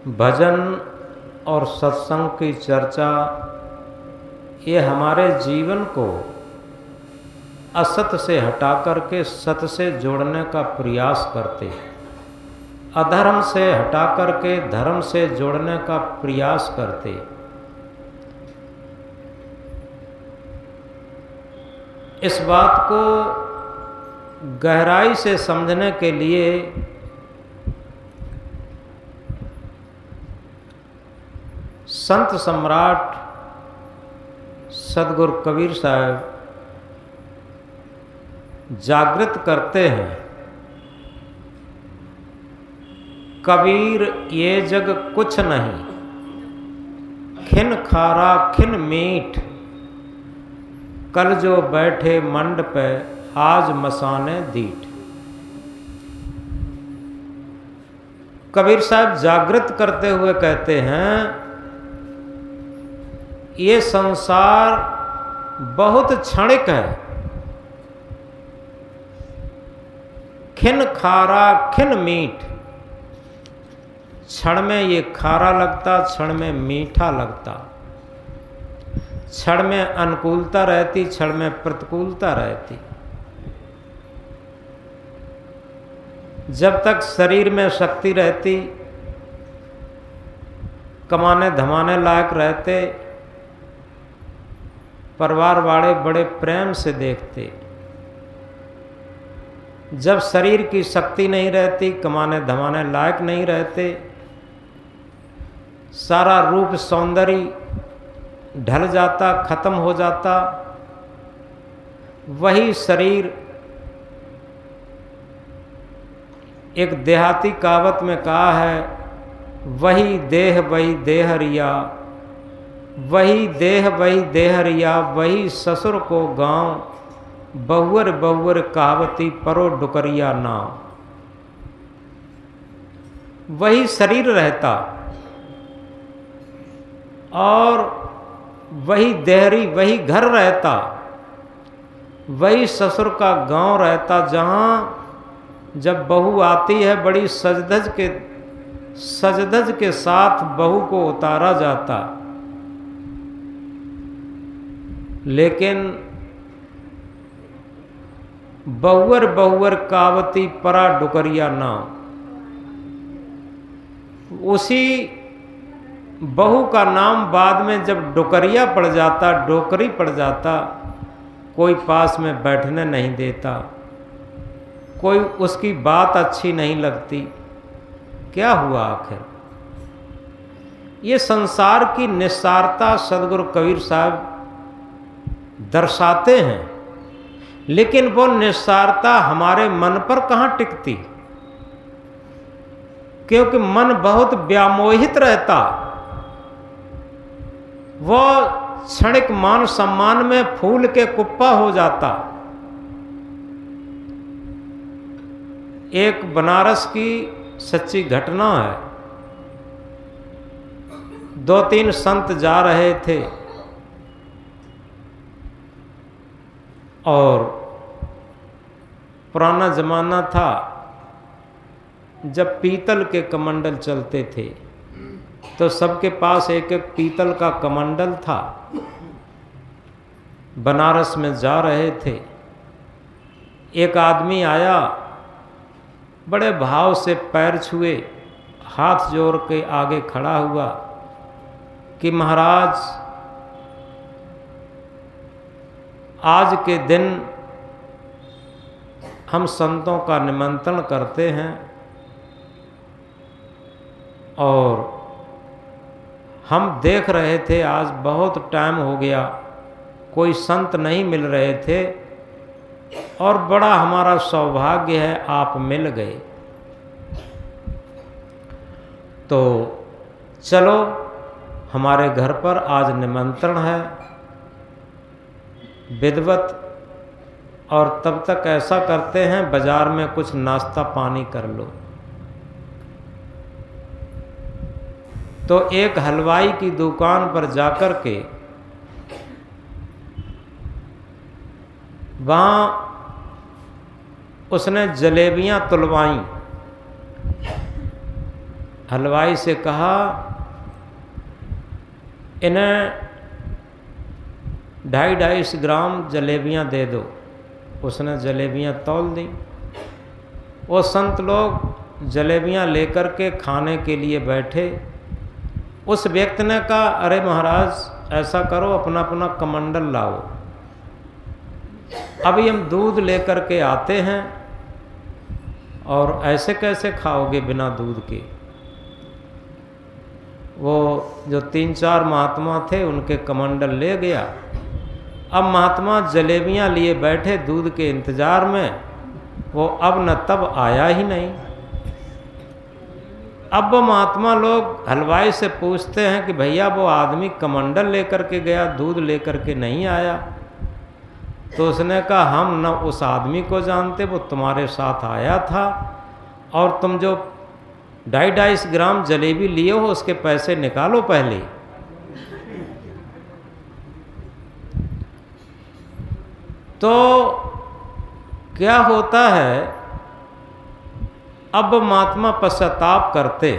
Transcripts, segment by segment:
भजन और सत्संग की चर्चा ये हमारे जीवन को असत से हटा करके सत से जोड़ने का प्रयास करते हैं, अधर्म से हटा करके धर्म से जोड़ने का प्रयास करते। इस बात को गहराई से समझने के लिए संत सम्राट सदगुरु कबीर साहब जागृत करते हैं, कबीर ये जग कुछ नहीं, खिन खारा खिन मीठ, कल जो बैठे मंड पे आज मसाने दीठ। कबीर साहब जागृत करते हुए कहते हैं ये संसार बहुत क्षणिक है, खिन खारा खिन मीठ, क्षण में ये खारा लगता, क्षण में मीठा लगता, क्षण में अनुकूलता रहती, क्षण में प्रतिकूलता रहती। जब तक शरीर में शक्ति रहती, कमाने धमाने लायक रहते, परिवार वाले बड़े प्रेम से देखते। जब शरीर की शक्ति नहीं रहती, कमाने धमाने लायक नहीं रहते, सारा रूप सौंदर्य ढल जाता, खत्म हो जाता, वही शरीर, एक देहाती कहावत में कहा है, वही देह वही देहरिया, वही देह वही देहरिया, वही ससुर को गांव, बहुअर बहुअर कहावती परो डुकरिया नाम। वही शरीर रहता और वही देहरी, वही घर रहता, वही ससुर का गांव रहता, जहां जब बहू आती है बड़ी सजधज के साथ बहू को उतारा जाता। लेकिन बहुअर बहुअर कावती परा डुकरिया नाम, उसी बहू का नाम बाद में जब डुकरिया पड़ जाता, डोकरी पड़ जाता, कोई पास में बैठने नहीं देता, कोई उसकी बात अच्छी नहीं लगती। क्या हुआ आखिर? ये संसार की निस्सारता सदगुरु कबीर साहब दर्शाते हैं, लेकिन वो निस्सारता हमारे मन पर कहाँ टिकती, क्योंकि मन बहुत व्यामोहित रहता। वो क्षणिक मान सम्मान में फूल के कुप्पा हो जाता। एक बनारस की सच्ची घटना है। 2-3 संत जा रहे थे और पुराना ज़माना था जब पीतल के कमंडल चलते थे, तो सबके पास एक एक पीतल का कमंडल था। बनारस में जा रहे थे, एक आदमी आया, बड़े भाव से पैर छुए, हाथ जोड़ के आगे खड़ा हुआ कि महाराज, आज के दिन हम संतों का निमंत्रण करते हैं और हम देख रहे थे आज बहुत टाइम हो गया, कोई संत नहीं मिल रहे थे और बड़ा हमारा सौभाग्य है आप मिल गए, तो चलो हमारे घर पर आज निमंत्रण है विधिवत, और तब तक ऐसा करते हैं बाजार में कुछ नाश्ता पानी कर लो। तो एक हलवाई की दुकान पर जाकर के वहाँ उसने जलेबियाँ तुलवाईं। हलवाई से कहा इन्हें 250 ग्राम जलेबियाँ दे दो। उसने जलेबियाँ तौल दी। वो संत लोग जलेबियाँ लेकर के खाने के लिए बैठे। उस व्यक्ति ने कहा, अरे महाराज ऐसा करो, अपना अपना कमंडल लाओ, अभी हम दूध लेकर के आते हैं, और ऐसे कैसे खाओगे बिना दूध के। वो जो 3-4 महात्मा थे उनके कमंडल ले गया। अब महात्मा जलेबियाँ लिए बैठे दूध के इंतज़ार में, वो अब न तब आया ही नहीं। अब वो महात्मा लोग हलवाई से पूछते हैं कि भैया वो आदमी कमंडल लेकर के गया, दूध लेकर के नहीं आया। तो उसने कहा, हम न उस आदमी को जानते, वो तुम्हारे साथ आया था, और तुम जो 250 ग्राम जलेबी लिए हो उसके पैसे निकालो पहले। तो क्या होता है, अब महात्मा पश्चाताप करते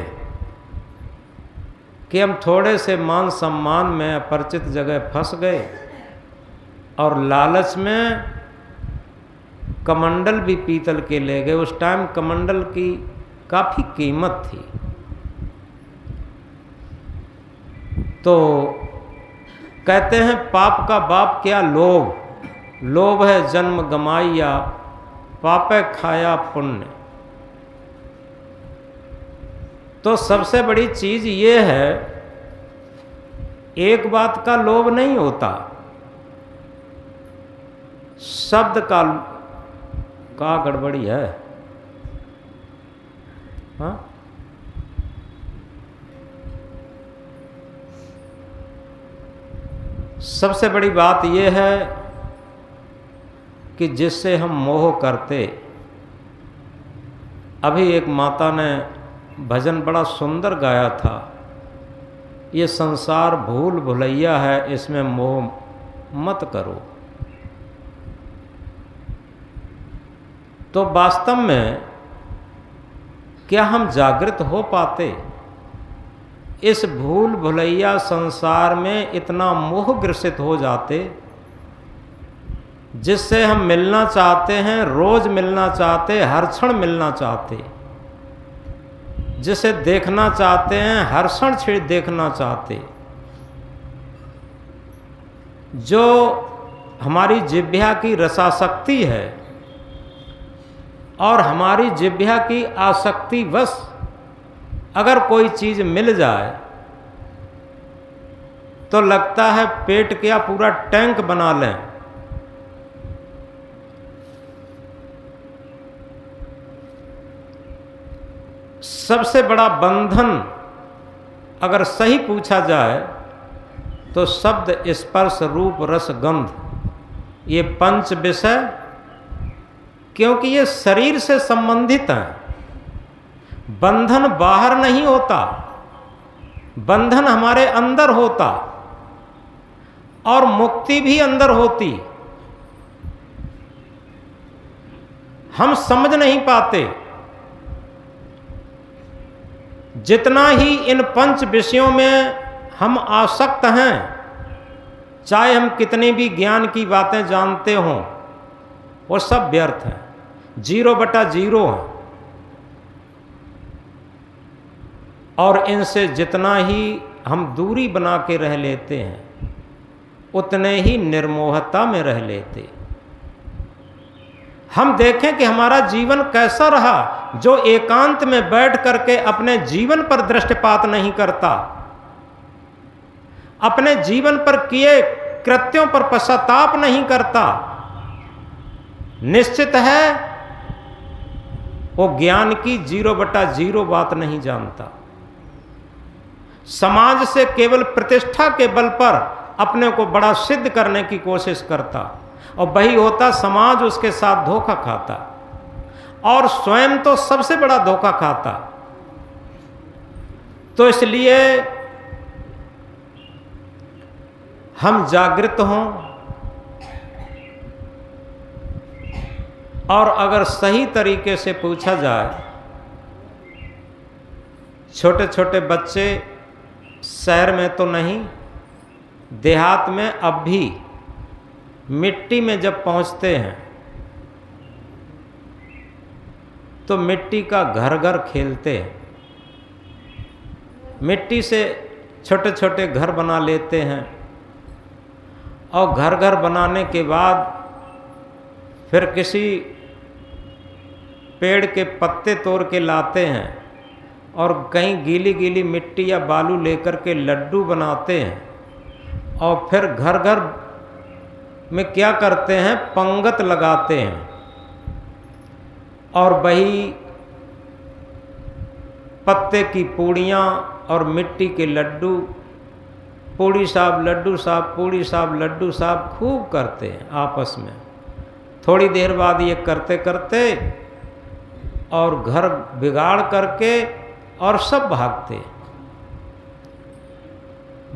कि हम थोड़े से मान सम्मान में अपरिचित जगह फंस गए, और लालच में कमंडल भी पीतल के ले गए। उस टाइम कमंडल की काफ़ी कीमत थी। तो कहते हैं पाप का बाप क्या लोभ, लोभ है जन्म गमाइया, पापे खाया पुण्य। तो सबसे बड़ी चीज़ ये है, एक बात का लोभ नहीं होता, शब्द का गड़बड़ी है। हाँ, सबसे बड़ी बात यह है कि जिससे हम मोह करते। अभी एक माता ने भजन बड़ा सुंदर गाया था, ये संसार भूल भुलैया है, इसमें मोह मत करो। तो वास्तव में क्या हम जागृत हो पाते? इस भूल भुलैया संसार में इतना मोह ग्रसित हो जाते, जिससे हम मिलना चाहते हैं, रोज मिलना चाहते, हर क्षण मिलना चाहते, जिसे देखना चाहते हैं हर क्षण देखना चाहते, जो हमारी जिह्वा की रसासक्ति है, और हमारी जिह्वा की आसक्ति वश अगर कोई चीज़ मिल जाए तो लगता है पेट क्या पूरा टैंक बना लें। सबसे बड़ा बंधन अगर सही पूछा जाए तो शब्द, स्पर्श, रूप, रस, गंध, ये 5 विषय, क्योंकि ये शरीर से संबंधित हैं। बंधन बाहर नहीं होता, बंधन हमारे अंदर होता, और मुक्ति भी अंदर होती। हम समझ नहीं पाते। जितना ही इन 5 विषयों में हम आसक्त हैं, चाहे हम कितनी भी ज्ञान की बातें जानते हों, वो सब व्यर्थ है, 0/0 है। और इनसे जितना ही हम दूरी बना के रह लेते हैं, उतने ही निर्मोहता में रह लेते। हम देखें कि हमारा जीवन कैसा रहा, जो एकांत में बैठ करके अपने जीवन पर दृष्टिपात नहीं करता, अपने जीवन पर किए कृत्यों पर पश्चाताप नहीं करता, निश्चित है वो ज्ञान की 0/0 बात नहीं जानता। समाज से केवल प्रतिष्ठा के बल पर अपने को बड़ा सिद्ध करने की कोशिश करता, और वही होता समाज उसके साथ धोखा खाता, और स्वयं तो सबसे बड़ा धोखा खाता। तो इसलिए हम जागृत हों, और अगर सही तरीके से पूछा जाए छोटे छोटे बच्चे शहर में तो नहीं, देहात में अब भी मिट्टी में जब पहुंचते हैं तो मिट्टी का घर घर खेलते हैं। मिट्टी से छोटे छोटे घर बना लेते हैं और घर घर बनाने के बाद फिर किसी पेड़ के पत्ते तोड़ के लाते हैं और कहीं गीली गीली मिट्टी या बालू लेकर के लड्डू बनाते हैं और फिर घर घर में क्या करते हैं, पंगत लगाते हैं और वही पत्ते की पूड़ियाँ और मिट्टी के लड्डू, पूड़ी साहब लड्डू साहब, पूड़ी साहब लड्डू साहब खूब करते हैं आपस में। थोड़ी देर बाद ये करते करते और घर बिगाड़ करके और सब भागते।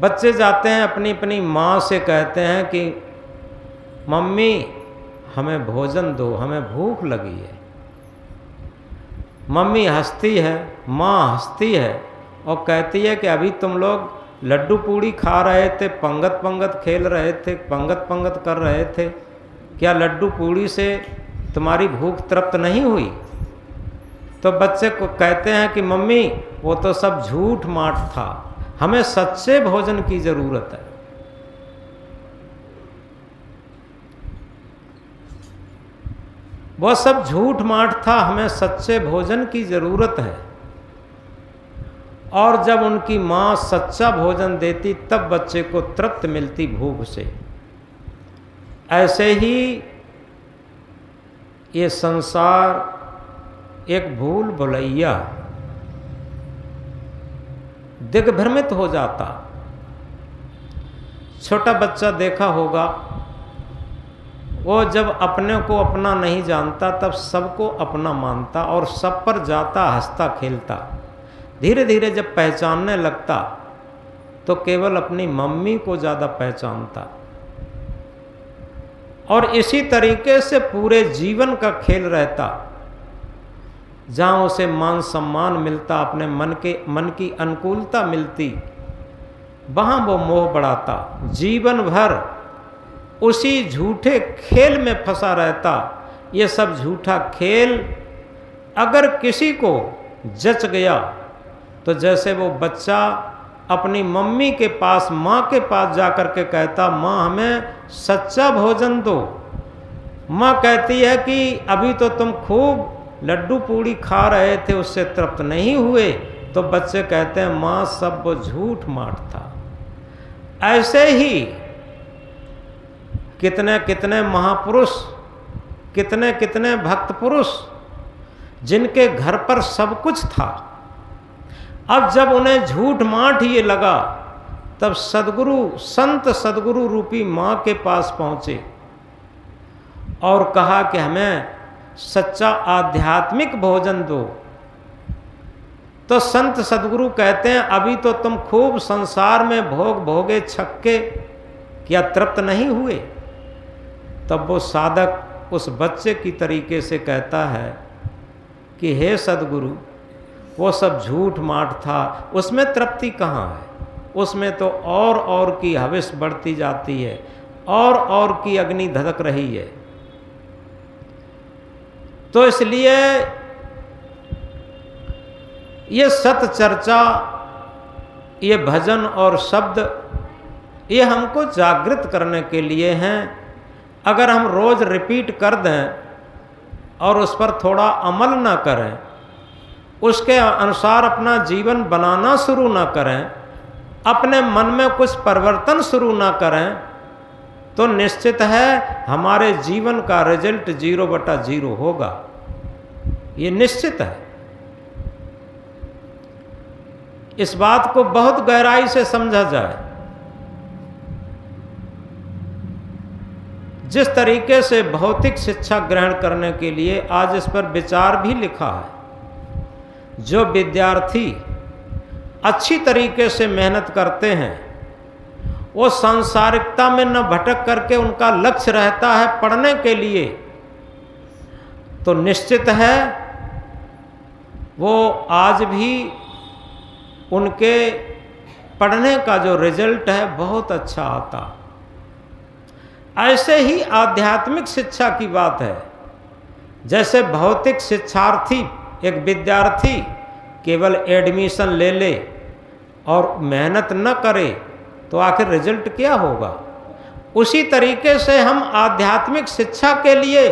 बच्चे जाते हैं अपनी अपनी माँ से कहते हैं कि मम्मी हमें भोजन दो, हमें भूख लगी है। मम्मी हंसती है, माँ हंसती है और कहती है कि अभी तुम लोग लड्डू पूड़ी खा रहे थे, पंगत पंगत खेल रहे थे, पंगत पंगत कर रहे थे, क्या लड्डू पूड़ी से तुम्हारी भूख तृप्त नहीं हुई? तो बच्चे को कहते हैं कि मम्मी वो तो सब झूठ माठ था, हमें सच्चे भोजन की ज़रूरत है। वो सब झूठ माठ था, हमें सच्चे भोजन की ज़रूरत है। और जब उनकी माँ सच्चा भोजन देती तब बच्चे को तृप्त मिलती भूख से। ऐसे ही ये संसार एक भूल भुलैया, दिग्भ्रमित हो जाता। छोटा बच्चा देखा होगा, वो जब अपने को अपना नहीं जानता तब सबको अपना मानता और सब पर जाता हंसता खेलता। धीरे धीरे जब पहचानने लगता तो केवल अपनी मम्मी को ज़्यादा पहचानता। और इसी तरीके से पूरे जीवन का खेल रहता। जहाँ उसे मान सम्मान मिलता, अपने मन की अनुकूलता मिलती, वहाँ वो मोह बढ़ाता। जीवन भर उसी झूठे खेल में फंसा रहता। ये सब झूठा खेल अगर किसी को जच गया तो जैसे वो बच्चा अपनी मम्मी के पास, माँ के पास जाकर के कहता, माँ हमें सच्चा भोजन दो। माँ कहती है कि अभी तो तुम खूब लड्डू पूड़ी खा रहे थे, उससे तृप्त नहीं हुए। तो बच्चे कहते हैं माँ सब वो झूठ माठ था। ऐसे ही कितने कितने महापुरुष, कितने कितने भक्त पुरुष जिनके घर पर सब कुछ था, अब जब उन्हें झूठ माठ ये लगा तब सद्गुरु, संत सद्गुरु रूपी माँ के पास पहुँचे और कहा कि हमें सच्चा आध्यात्मिक भोजन दो। तो संत सद्गुरु कहते हैं अभी तो तुम खूब संसार में भोग भोगे छक्के, क्या तृप्त नहीं हुए? तब वो साधक उस बच्चे की तरीके से कहता है कि हे सद्गुरु, वो सब झूठ माठ था, उसमें तृप्ति कहाँ है? उसमें तो और की हविस बढ़ती जाती है, और की अग्नि धधक रही है। तो इसलिए ये सत चर्चा, ये भजन और शब्द, ये हमको जागृत करने के लिए हैं। अगर हम रोज़ रिपीट कर दें और उस पर थोड़ा अमल ना करें, उसके अनुसार अपना जीवन बनाना शुरू ना करें, अपने मन में कुछ परिवर्तन शुरू ना करें, तो निश्चित है हमारे जीवन का रिजल्ट 0/0 होगा। ये निश्चित है। इस बात को बहुत गहराई से समझा जाए। जिस तरीके से भौतिक शिक्षा ग्रहण करने के लिए आज इस पर विचार भी लिखा है, जो विद्यार्थी अच्छी तरीके से मेहनत करते हैं, वो सांसारिकता में न भटक करके उनका लक्ष्य रहता है पढ़ने के लिए, तो निश्चित है वो आज भी उनके पढ़ने का जो रिजल्ट है बहुत अच्छा आता। ऐसे ही आध्यात्मिक शिक्षा की बात है। जैसे भौतिक शिक्षार्थी, एक विद्यार्थी केवल एडमिशन ले ले और मेहनत न करे तो आखिर रिजल्ट क्या होगा। उसी तरीके से हम आध्यात्मिक शिक्षा के लिए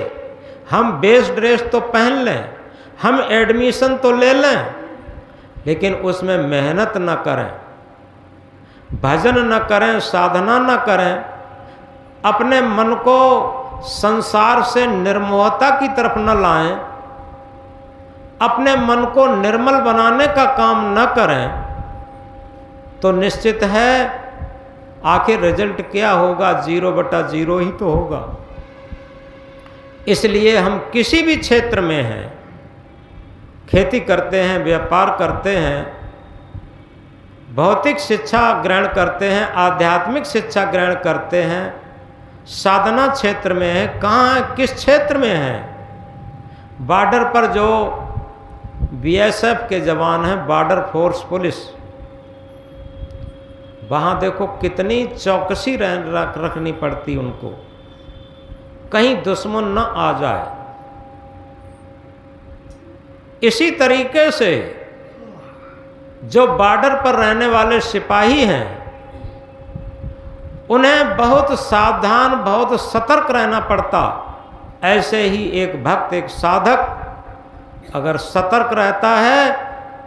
हम बेस ड्रेस तो पहन लें, हम एडमिशन तो ले लें, लेकिन उसमें मेहनत न करें, भजन न करें, साधना न करें, अपने मन को संसार से निर्मोहता की तरफ न लाएं, अपने मन को निर्मल बनाने का काम न करें, तो निश्चित है आखिर रिजल्ट क्या होगा, 0/0 ही तो होगा। इसलिए हम किसी भी क्षेत्र में हैं, खेती करते हैं, व्यापार करते हैं, भौतिक शिक्षा ग्रहण करते हैं, आध्यात्मिक शिक्षा ग्रहण करते हैं, साधना क्षेत्र में है, कहाँ है, किस क्षेत्र में है। बॉर्डर पर जो BSF के जवान हैं, बॉर्डर फोर्स पुलिस, वहाँ देखो कितनी चौकसी रखनी पड़ती उनको, कहीं दुश्मन न आ जाए। इसी तरीके से जो बॉर्डर पर रहने वाले सिपाही हैं, उन्हें बहुत सावधान, बहुत सतर्क रहना पड़ता। ऐसे ही एक भक्त, एक साधक अगर सतर्क रहता है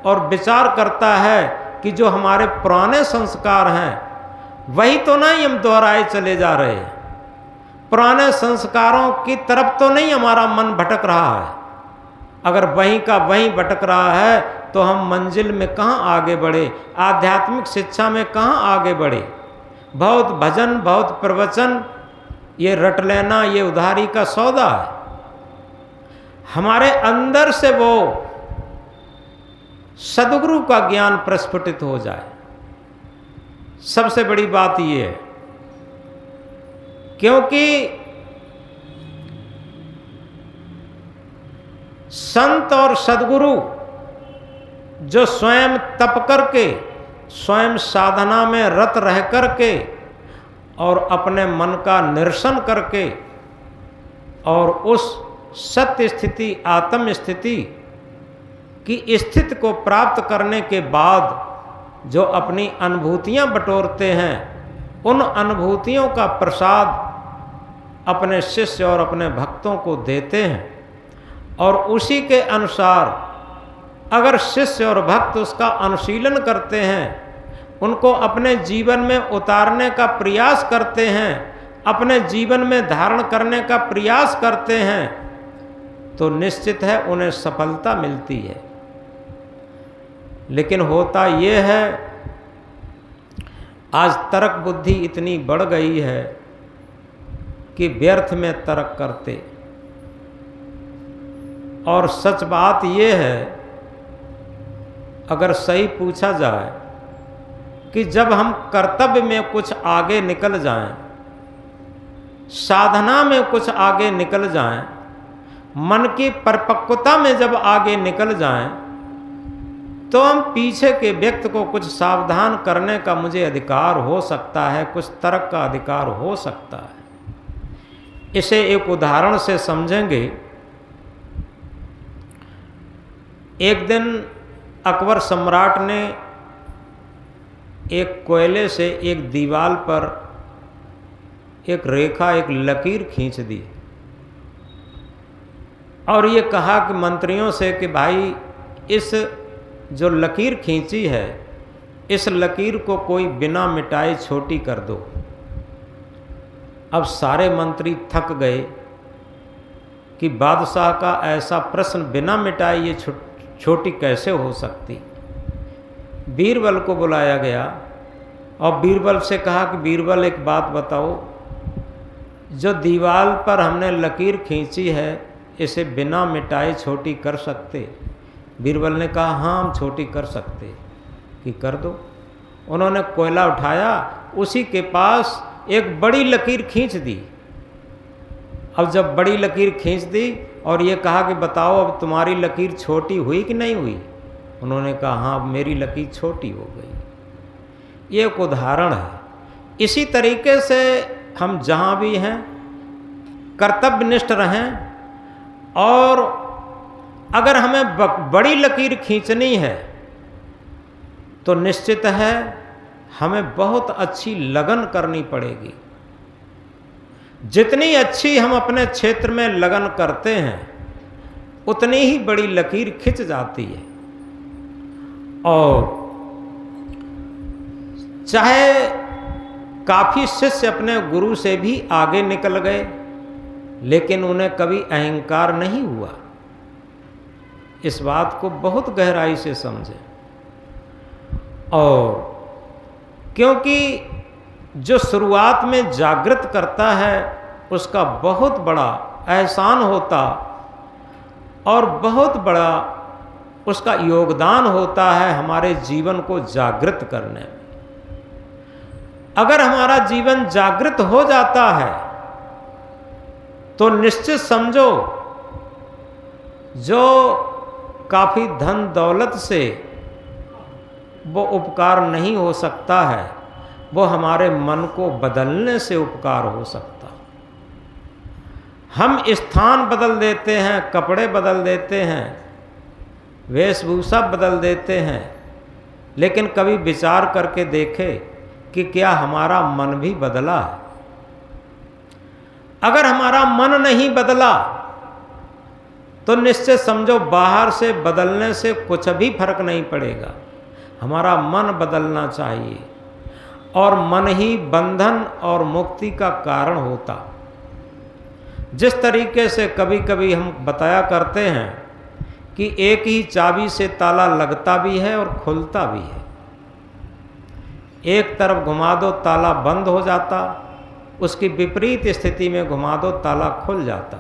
और विचार करता है कि जो हमारे पुराने संस्कार हैं वही तो नहीं हम दोहराए चले जा रहे हैं, पुराने संस्कारों की तरफ तो नहीं हमारा मन भटक रहा है। अगर वहीं का वहीं भटक रहा है तो हम मंजिल में कहाँ आगे बढ़े, आध्यात्मिक शिक्षा में कहाँ आगे बढ़े। बहुत भजन, बहुत प्रवचन, ये रट लेना, ये उधारी का सौदा है। हमारे अंदर से वो सद्गुरु का ज्ञान प्रस्फुटित हो जाए, सबसे बड़ी बात ये है। क्योंकि संत और सद्गुरु जो स्वयं तप करके, स्वयं साधना में रत रह करके और अपने मन का निरसन करके और उस सत्य स्थिति, आत्म स्थिति की स्थिति को प्राप्त करने के बाद जो अपनी अनुभूतियां बटोरते हैं, उन अनुभूतियों का प्रसाद अपने शिष्य और अपने भक्तों को देते हैं। और उसी के अनुसार अगर शिष्य और भक्त उसका अनुशीलन करते हैं, उनको अपने जीवन में उतारने का प्रयास करते हैं, अपने जीवन में धारण करने का प्रयास करते हैं, तो निश्चित है उन्हें सफलता मिलती है। लेकिन होता ये है, आज तर्क बुद्धि इतनी बढ़ गई है कि व्यर्थ में तर्क करते। और सच बात ये है, अगर सही पूछा जाए कि जब हम कर्तव्य में कुछ आगे निकल जाएं, साधना में कुछ आगे निकल जाएं, मन की परिपक्वता में जब आगे निकल जाएं, तो हम पीछे के व्यक्ति को कुछ सावधान करने का मुझे अधिकार हो सकता है, कुछ तर्क का अधिकार हो सकता है। इसे एक उदाहरण से समझेंगे। एक दिन अकबर सम्राट ने एक कोयले से एक दीवार पर एक रेखा, एक लकीर खींच दी और ये कहा कि मंत्रियों से कि भाई इस जो लकीर खींची है, इस लकीर को कोई बिना मिटाए छोटी कर दो। अब सारे मंत्री थक गए कि बादशाह का ऐसा प्रश्न बिना मिटाए ये छोटी कैसे हो सकती। बीरबल को बुलाया गया और बीरबल से कहा कि बीरबल एक बात बताओ, जो दीवार पर हमने लकीर खींची है इसे बिना मिटाए छोटी कर सकते। बीरबल ने कहा हाँ हम छोटी कर सकते, कि कर दो। उन्होंने कोयला उठाया, उसी के पास एक बड़ी लकीर खींच दी। अब जब बड़ी लकीर खींच दी और ये कहा कि बताओ अब तुम्हारी लकीर छोटी हुई कि नहीं हुई, उन्होंने कहा हाँ मेरी लकीर छोटी हो गई। ये एक उदाहरण है। इसी तरीके से हम जहाँ भी हैं कर्तव्यनिष्ठ रहें, और अगर हमें बड़ी लकीर खींचनी है तो निश्चित है हमें बहुत अच्छी लगन करनी पड़ेगी। जितनी अच्छी हम अपने क्षेत्र में लगन करते हैं उतनी ही बड़ी लकीर खिंच जाती है। और चाहे काफ़ी शिष्य अपने गुरु से भी आगे निकल गए, लेकिन उन्हें कभी अहंकार नहीं हुआ। इस बात को बहुत गहराई से समझें। और क्योंकि जो शुरुआत में जागृत करता है उसका बहुत बड़ा एहसान होता और बहुत बड़ा उसका योगदान होता है हमारे जीवन को जागृत करने में। अगर हमारा जीवन जागृत हो जाता है तो निश्चित समझो जो काफ़ी धन दौलत से वो उपकार नहीं हो सकता है, वो हमारे मन को बदलने से उपकार हो सकता। हम स्थान बदल देते हैं, कपड़े बदल देते हैं, वेशभूषा बदल देते हैं, लेकिन कभी विचार करके देखें कि क्या हमारा मन भी बदला है? अगर हमारा मन नहीं बदला तो निश्चित समझो बाहर से बदलने से कुछ भी फर्क नहीं पड़ेगा। हमारा मन बदलना चाहिए, और मन ही बंधन और मुक्ति का कारण होता। जिस तरीके से कभी कभी हम बताया करते हैं कि एक ही चाबी से ताला लगता भी है और खुलता भी है। एक तरफ घुमा दो ताला बंद हो जाता, उसकी विपरीत स्थिति में घुमा दो ताला खुल जाता।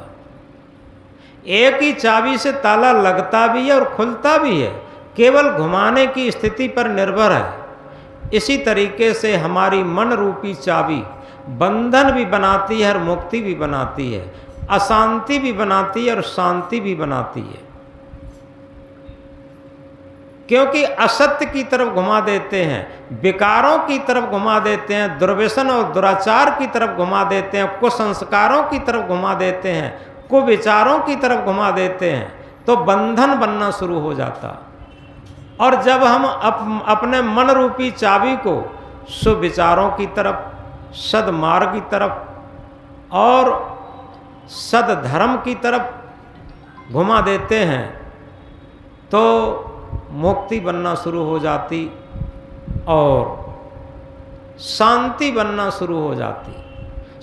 एक ही चाबी से ताला लगता भी है और खुलता भी है, केवल घुमाने की स्थिति पर निर्भर है। इसी तरीके से हमारी मन रूपी चाबी बंधन भी बनाती है और मुक्ति भी बनाती है, अशांति भी बनाती है और शांति भी बनाती है। क्योंकि असत्य की तरफ घुमा देते हैं, विकारों की तरफ घुमा देते हैं, दुर्व्यसन और दुराचार की तरफ घुमा देते हैं, कुसंस्कारों की तरफ घुमा देते हैं, कुविचारों की तरफ घुमा देते हैं, तो बंधन बनना शुरू हो जाता। और जब हम अपने मन रूपी चाबी को सुविचारों की तरफ, सद्मार्ग की तरफ और सद्धर्म की तरफ घुमा देते हैं तो मुक्ति बनना शुरू हो जाती और शांति बनना शुरू हो जाती।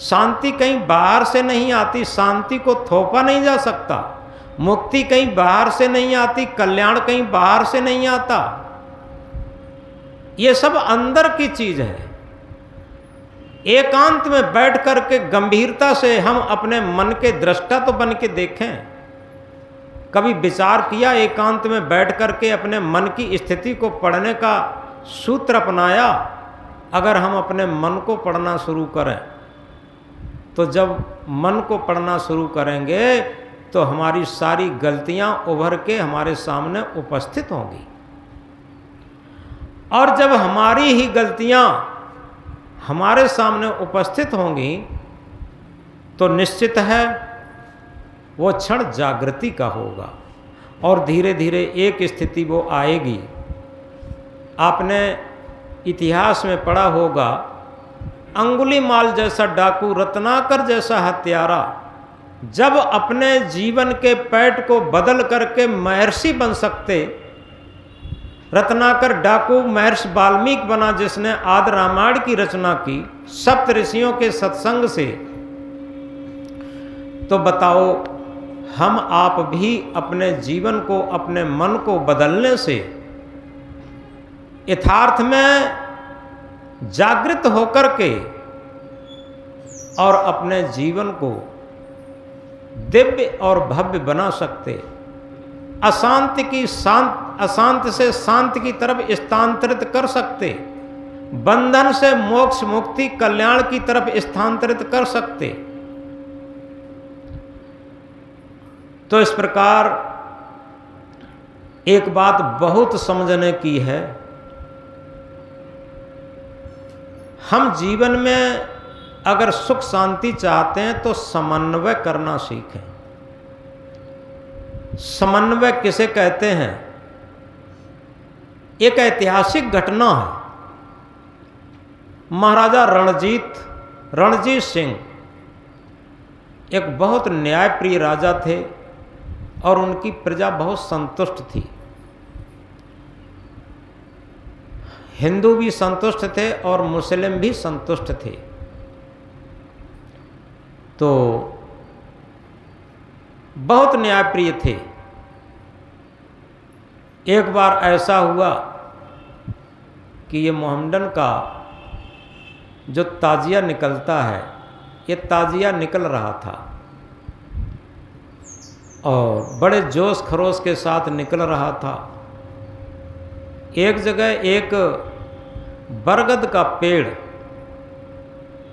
शांति कहीं बाहर से नहीं आती, शांति को थोपा नहीं जा सकता। मुक्ति कहीं बाहर से नहीं आती, कल्याण कहीं बाहर से नहीं आता। ये सब अंदर की चीज है। एकांत में बैठ करके गंभीरता से हम अपने मन के दृष्टा तो बन के देखें। कभी विचार किया एकांत में बैठ करके अपने मन की स्थिति को पढ़ने का सूत्र अपनाया? अगर हम अपने मन को पढ़ना शुरू करें तो जब मन को पढ़ना शुरू करेंगे तो हमारी सारी गलतियां उभर के हमारे सामने उपस्थित होंगी। और जब हमारी ही गलतियां हमारे सामने उपस्थित होंगी तो निश्चित है वो क्षण जागृति का होगा और धीरे धीरे एक स्थिति वो आएगी। आपने इतिहास में पढ़ा होगा, अंगुलीमाल जैसा डाकू, रत्नाकर जैसा हत्यारा जब अपने जीवन के पैठ को बदल करके महर्षि बन सकते, रत्नाकर डाकू महर्षि वाल्मीकि बना जिसने आदि रामायण की रचना की सप्त ऋषियों के सत्संग से, तो बताओ हम आप भी अपने जीवन को, अपने मन को बदलने से, यथार्थ में जागृत होकर के और अपने जीवन को दिव्य और भव्य बना सकते, अशांत से शांति की तरफ स्थानांतरित कर सकते, बंधन से मोक्ष मुक्ति कल्याण की तरफ स्थानांतरित कर सकते। तो इस प्रकार एक बात बहुत समझने की है, हम जीवन में अगर सुख शांति चाहते हैं तो समन्वय करना सीखें। समन्वय किसे कहते हैं? एक ऐतिहासिक घटना है। महाराजा रणजीत सिंह एक बहुत न्यायप्रिय राजा थे और उनकी प्रजा बहुत संतुष्ट थी। हिंदू भी संतुष्ट थे और मुस्लिम भी संतुष्ट थे। तो बहुत न्यायप्रिय थे। एक बार ऐसा हुआ कि ये मोहम्मडन का जो ताजिया निकलता है, ये ताजिया निकल रहा था और बड़े जोश खरोश के साथ निकल रहा था। एक जगह एक बरगद का पेड़,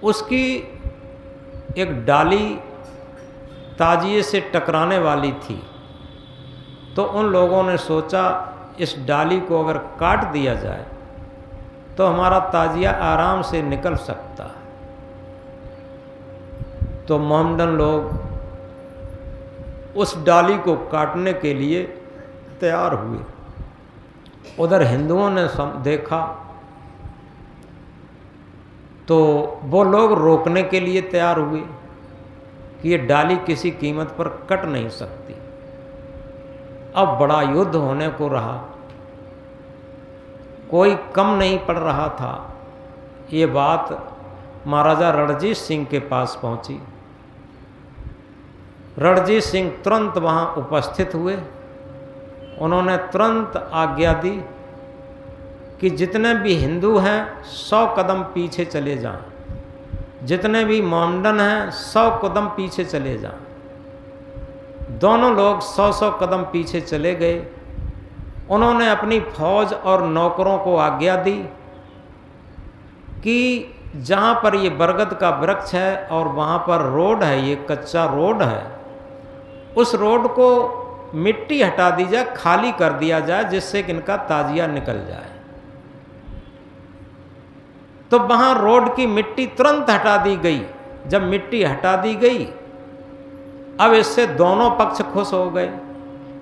उसकी एक डाली ताजिए से टकराने वाली थी। तो उन लोगों ने सोचा इस डाली को अगर काट दिया जाए तो हमारा ताजिया आराम से निकल सकता है। तो मोहम्मडन लोग उस डाली को काटने के लिए तैयार हुए। उधर हिंदुओं ने देखा तो वो लोग रोकने के लिए तैयार हुए कि ये डाली किसी कीमत पर कट नहीं सकती। अब बड़ा युद्ध होने को रहा, कोई कम नहीं पड़ रहा था। ये बात महाराजा रणजीत सिंह के पास पहुंची। रणजीत सिंह तुरंत वहां उपस्थित हुए। उन्होंने तुरंत आज्ञा दी कि जितने भी हिंदू हैं 100 कदम पीछे चले जाएं, जितने भी मोहम्मडन हैं 100 कदम पीछे चले जाएं। दोनों लोग 100 कदम पीछे चले गए। उन्होंने अपनी फौज और नौकरों को आज्ञा दी कि जहाँ पर ये बरगद का वृक्ष है और वहाँ पर रोड है, ये कच्चा रोड है, उस रोड को मिट्टी हटा दी जाए, खाली कर दिया जाए, जिससे कि इनका ताजिया निकल जाए। तो वहाँ रोड की मिट्टी तुरंत हटा दी गई। जब मिट्टी हटा दी गई, अब इससे दोनों पक्ष खुश हो गए।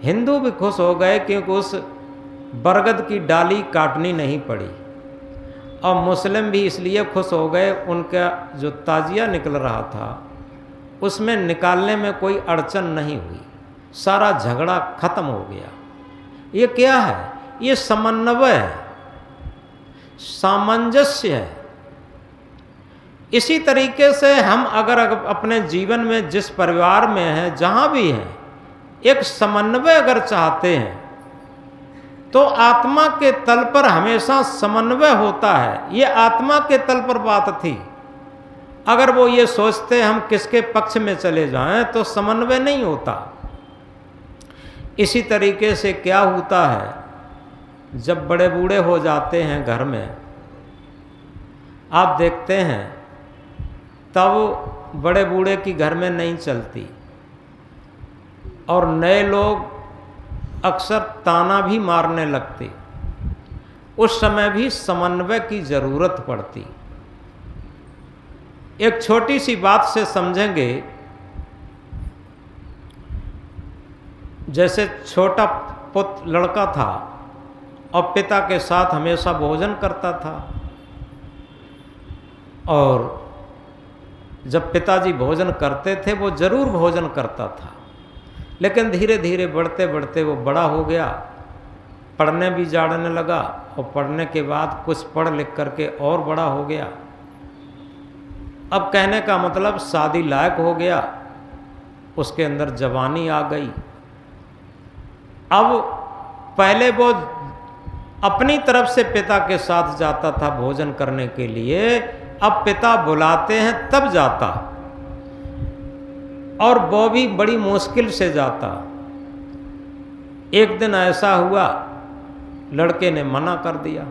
हिंदू भी खुश हो गए क्योंकि उस बरगद की डाली काटनी नहीं पड़ी, और मुस्लिम भी इसलिए खुश हो गए, उनका जो ताजिया निकल रहा था उसमें निकालने में कोई अड़चन नहीं हुई, सारा झगड़ा खत्म हो गया। ये क्या है? ये समन्वय है, सामंजस्य है। इसी तरीके से हम अगर अपने जीवन में जिस परिवार में हैं, जहाँ भी हैं, एक समन्वय अगर चाहते हैं तो आत्मा के तल पर हमेशा समन्वय होता है। ये आत्मा के तल पर बात थी। अगर वो ये सोचते हम किसके पक्ष में चले जाएं तो समन्वय नहीं होता। इसी तरीके से क्या होता है, जब बड़े बूढ़े हो जाते हैं घर में, आप देखते हैं तब बड़े बूढ़े की घर में नहीं चलती, और नए लोग अक्सर ताना भी मारने लगते। उस समय भी समन्वय की जरूरत पड़ती। एक छोटी सी बात से समझेंगे। जैसे छोटा पुत्र लड़का था और पिता के साथ हमेशा भोजन करता था, और जब पिताजी भोजन करते थे वो जरूर भोजन करता था, लेकिन धीरे धीरे बढ़ते बढ़ते वो बड़ा हो गया, पढ़ने भी जाने लगा, और पढ़ने के बाद कुछ पढ़ लिख करके और बड़ा हो गया। अब कहने का मतलब शादी लायक हो गया, उसके अंदर जवानी आ गई। अब पहले वो अपनी तरफ से पिता के साथ जाता था भोजन करने के लिए, अब पिता बुलाते हैं तब जाता, और वो भी बड़ी मुश्किल से जाता। एक दिन ऐसा हुआ, लड़के ने मना कर दिया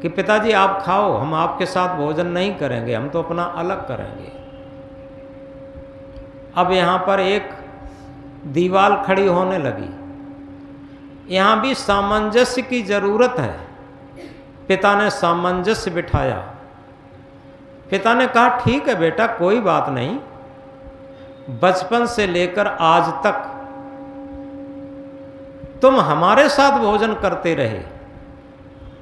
कि पिताजी आप खाओ, हम आपके साथ भोजन नहीं करेंगे, हम तो अपना अलग करेंगे। अब यहाँ पर एक दीवार खड़ी होने लगी। यहाँ भी सामंजस्य की जरूरत है। पिता ने सामंजस्य बिठाया। पिता ने कहा ठीक है बेटा, कोई बात नहीं, बचपन से लेकर आज तक तुम हमारे साथ भोजन करते रहे,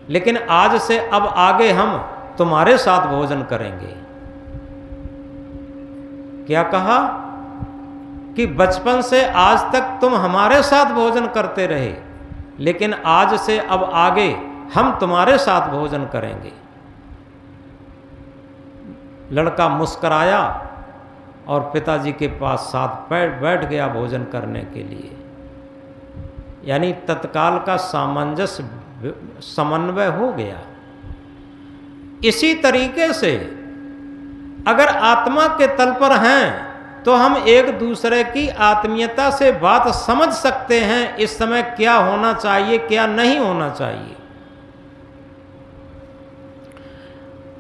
लेकिन आज से अब आगे हम तुम्हारे साथ भोजन करेंगे। क्या कहा कि बचपन से आज तक तुम हमारे साथ भोजन करते रहे, लेकिन आज से अब आगे हम तुम्हारे साथ भोजन करेंगे। लड़का मुस्कराया और पिताजी के पास साथ बैठ गया भोजन करने के लिए। यानी तत्काल का सामंजस्य समन्वय हो गया। इसी तरीके से अगर आत्मा के तल पर हैं तो हम एक दूसरे की आत्मीयता से बात समझ सकते हैं, इस समय क्या होना चाहिए क्या नहीं होना चाहिए।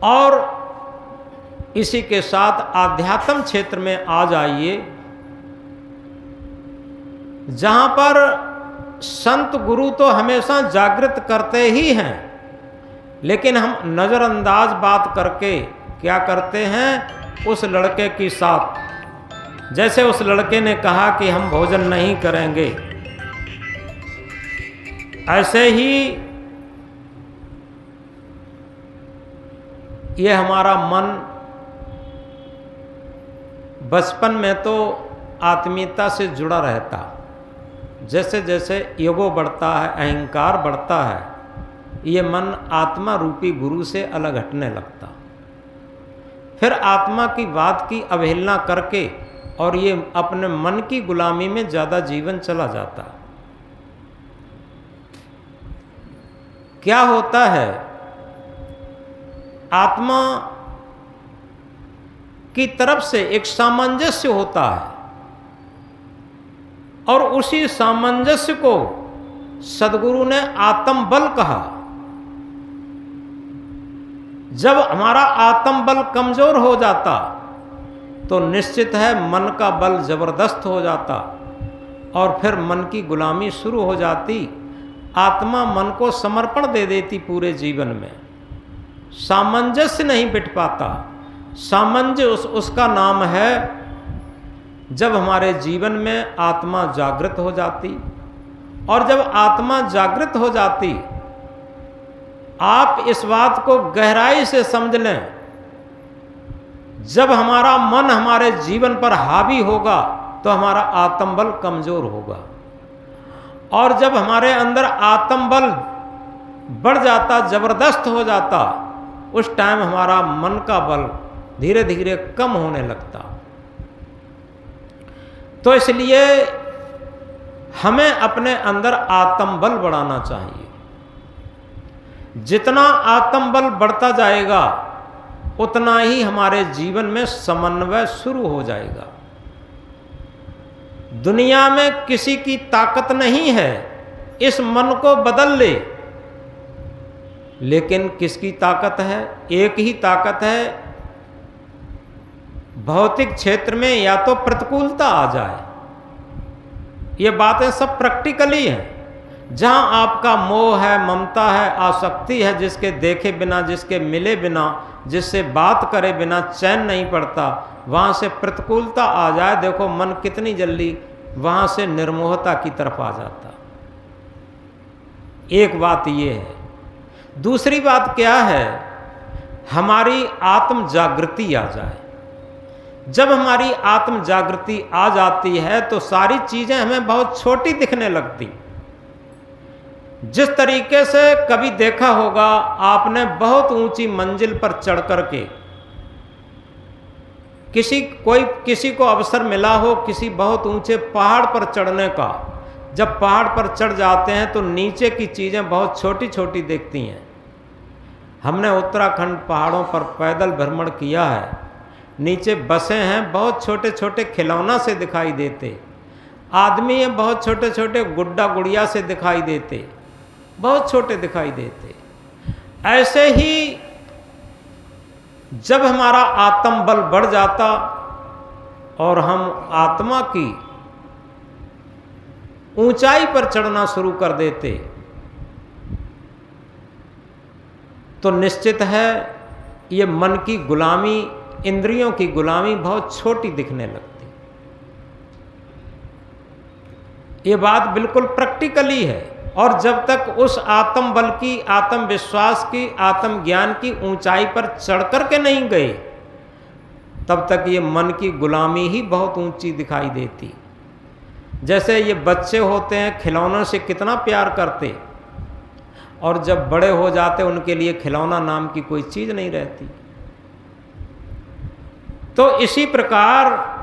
और इसी के साथ आध्यात्म क्षेत्र में आ जाइए, जहां पर संत गुरु तो हमेशा जागृत करते ही हैं, लेकिन हम नज़रअंदाज बात करके क्या करते हैं उस लड़के के साथ। जैसे उस लड़के ने कहा कि हम भोजन नहीं करेंगे, ऐसे ही ये हमारा मन बचपन में तो आत्मीयता से जुड़ा रहता, जैसे जैसे ईगो बढ़ता है, अहंकार बढ़ता है, ये मन आत्मा रूपी गुरु से अलग हटने लगता। फिर आत्मा की बात की अवहेलना करके और ये अपने मन की गुलामी में ज़्यादा जीवन चला जाता। क्या होता है, आत्मा की तरफ से एक सामंजस्य होता है और उसी सामंजस्य को सद्गुरु ने आत्म बल कहा। जब हमारा आत्म बल कमजोर हो जाता तो निश्चित है मन का बल जबरदस्त हो जाता और फिर मन की गुलामी शुरू हो जाती। आत्मा मन को समर्पण दे देती पूरे जीवन में, सामंजस्य नहीं बिठ पाता। सामंजस्य उसका नाम है जब हमारे जीवन में आत्मा जागृत हो जाती। और जब आत्मा जागृत हो जाती, आप इस बात को गहराई से समझ लें, जब हमारा मन हमारे जीवन पर हावी होगा तो हमारा आत्मबल कमजोर होगा, और जब हमारे अंदर आत्मबल बढ़ जाता, जबरदस्त हो जाता, उस टाइम हमारा मन का बल धीरे धीरे कम होने लगता। तो इसलिए हमें अपने अंदर आत्मबल बढ़ाना चाहिए। जितना आत्मबल बढ़ता जाएगा उतना ही हमारे जीवन में समन्वय शुरू हो जाएगा। दुनिया में किसी की ताकत नहीं है इस मन को बदल ले, लेकिन किसकी ताकत है? एक ही ताकत है, भौतिक क्षेत्र में या तो प्रतिकूलता आ जाए। ये बातें सब प्रैक्टिकली हैं। जहां आपका मोह है, ममता है, आसक्ति है, जिसके देखे बिना, जिसके मिले बिना, जिससे बात करे बिना चैन नहीं पड़ता, वहां से प्रतिकूलता आ जाए, देखो मन कितनी जल्दी वहां से निर्मोहता की तरफ आ जाता। एक बात ये है। दूसरी बात क्या है? हमारी आत्म जागृति आ जाए। जब हमारी आत्म जागृति आ जाती है तो सारी चीजें हमें बहुत छोटी दिखने लगती। जिस तरीके से कभी देखा होगा आपने, बहुत ऊंची मंजिल पर चढ़ करके किसी को अवसर मिला हो किसी बहुत ऊंचे पहाड़ पर चढ़ने का, जब पहाड़ पर चढ़ जाते हैं तो नीचे की चीज़ें बहुत छोटी छोटी दिखती हैं। हमने उत्तराखंड पहाड़ों पर पैदल भ्रमण किया है, नीचे बसें हैं, बहुत छोटे छोटे खिलौना से दिखाई देते, आदमी हैं बहुत छोटे छोटे गुड्डा गुड़िया से दिखाई देते, बहुत छोटे दिखाई देते। ऐसे ही जब हमारा आत्म बल बढ़ जाता और हम आत्मा की ऊंचाई पर चढ़ना शुरू कर देते तो निश्चित है ये मन की गुलामी, इंद्रियों की गुलामी बहुत छोटी दिखने लगती। ये बात बिल्कुल प्रैक्टिकली है। और जब तक उस आत्म बल की, आत्म विश्वास की, आत्म ज्ञान की ऊंचाई पर चढ़ कर के नहीं गए, तब तक ये मन की गुलामी ही बहुत ऊंची दिखाई देती। जैसे ये बच्चे होते हैं, खिलौनों से कितना प्यार करते, और जब बड़े हो जाते उनके लिए खिलौना नाम की कोई चीज़ नहीं रहती। तो इसी प्रकार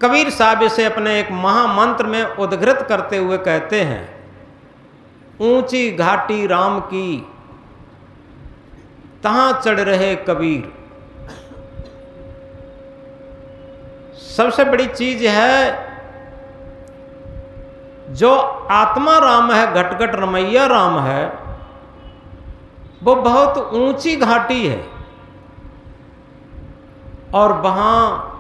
कबीर साहब इसे अपने एक महामंत्र में उद्घृत करते हुए कहते हैं, ऊंची घाटी राम की तहां चढ़ रहे कबीर। सबसे बड़ी चीज है जो आत्मा राम है, घट घट रमैया राम है, वो बहुत ऊंची घाटी है। और वहां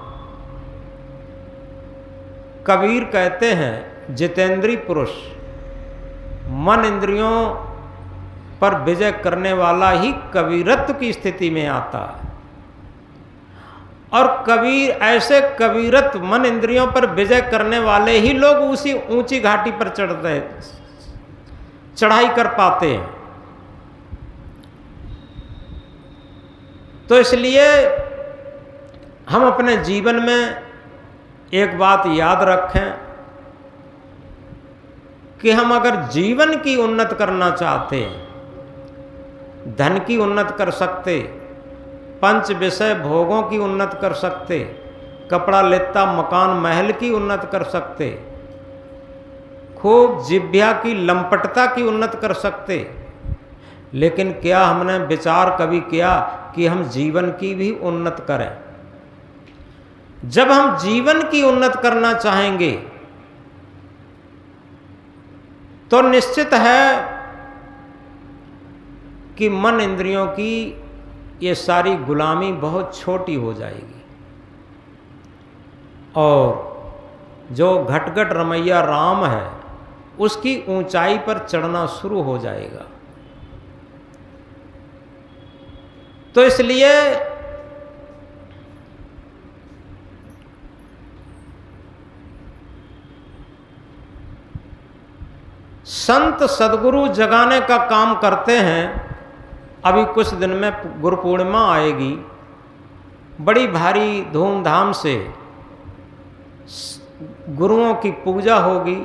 कबीर कहते हैं जितेंद्रीय पुरुष मन इंद्रियों पर विजय करने वाला ही कबीरत्व की स्थिति में आता है। और कबीर, ऐसे कबीरत्व मन इंद्रियों पर विजय करने वाले ही लोग उसी ऊंची घाटी पर चढ़ते, चढ़ाई कर पाते हैं। तो इसलिए हम अपने जीवन में एक बात याद रखें कि हम अगर जीवन की उन्नत करना चाहते हैं, धन की उन्नत कर सकते, पंच विषय भोगों की उन्नत कर सकते, कपड़ा लेता मकान महल की उन्नत कर सकते, खूब जिभ्या की लंपटता की उन्नत कर सकते, लेकिन क्या हमने विचार कभी किया कि हम जीवन की भी उन्नत करें? जब हम जीवन की उन्नत करना चाहेंगे तो निश्चित है कि मन इंद्रियों की ये सारी गुलामी बहुत छोटी हो जाएगी और जो घट-घट रमैया राम है उसकी ऊंचाई पर चढ़ना शुरू हो जाएगा। तो इसलिए संत सदगुरु जगाने का काम करते हैं। अभी कुछ दिन में गुरु पूर्णिमा आएगी, बड़ी भारी धूमधाम से गुरुओं की पूजा होगी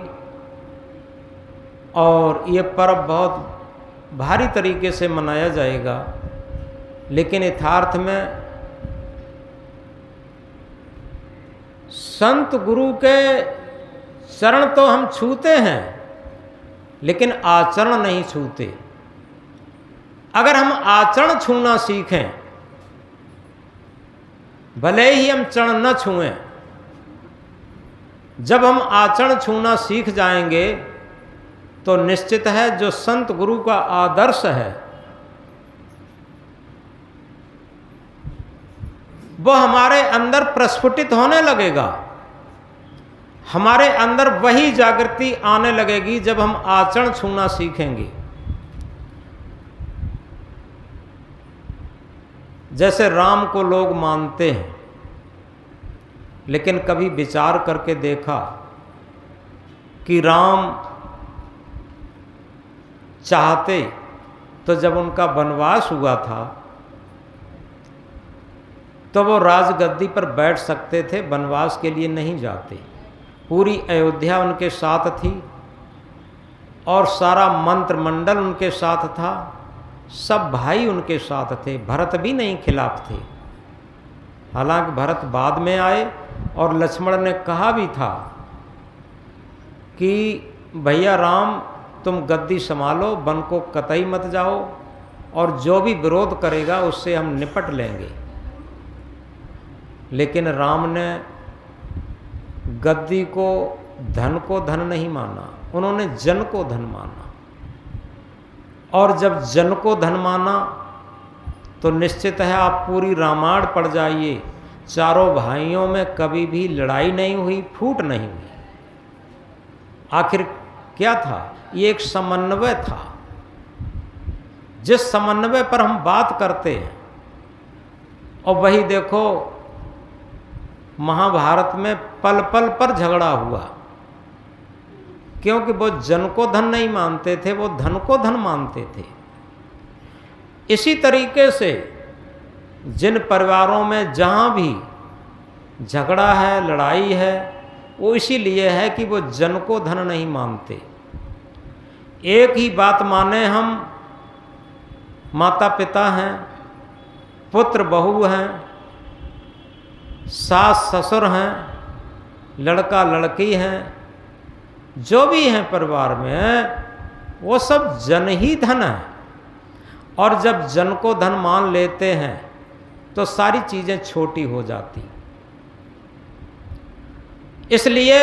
और ये पर्व बहुत भारी तरीके से मनाया जाएगा। लेकिन यथार्थ में संत गुरु के चरण तो हम छूते हैं लेकिन आचरण नहीं छूते। अगर हम आचरण छूना सीखें, भले ही हम चरण न छुएं, जब हम आचरण छूना सीख जाएंगे तो निश्चित है जो संत गुरु का आदर्श है वो हमारे अंदर प्रस्फुटित होने लगेगा। हमारे अंदर वही जागृति आने लगेगी जब हम आचरण छूना सीखेंगे। जैसे राम को लोग मानते हैं, लेकिन कभी विचार करके देखा कि राम चाहते तो जब उनका वनवास हुआ था तो वो राजगद्दी पर बैठ सकते थे, वनवास के लिए नहीं जाते। पूरी अयोध्या उनके साथ थी और सारा मंत्रिमंडल उनके साथ था, सब भाई उनके साथ थे, भरत भी नहीं खिलाफ थे। हालांकि भरत बाद में आए और लक्ष्मण ने कहा भी था कि भैया राम तुम गद्दी संभालो, वन को कतई मत जाओ और जो भी विरोध करेगा उससे हम निपट लेंगे। लेकिन राम ने गद्दी को धन नहीं माना, उन्होंने जन को धन माना। और जब जन को धन माना तो निश्चित है आप पूरी रामायण पढ़ जाइए, चारों भाइयों में कभी भी लड़ाई नहीं हुई, फूट नहीं हुई। आखिर क्या था? ये एक समन्वय था। जिस समन्वय पर हम बात करते हैं, और वही देखो महाभारत में पल पल पर झगड़ा हुआ, क्योंकि वो जन को धन नहीं मानते थे, वो धन को धन मानते थे। इसी तरीके से जिन परिवारों में जहाँ भी झगड़ा है, लड़ाई है, वो इसीलिए है कि वो जन को धन नहीं मानते। एक ही बात माने हम, माता पिता हैं, पुत्र बहू हैं, सास ससुर हैं, लड़का लड़की हैं, जो भी हैं परिवार में, वो सब जन ही धन है। और जब जन को धन मान लेते हैं तो सारी चीज़ें छोटी हो जाती। इसलिए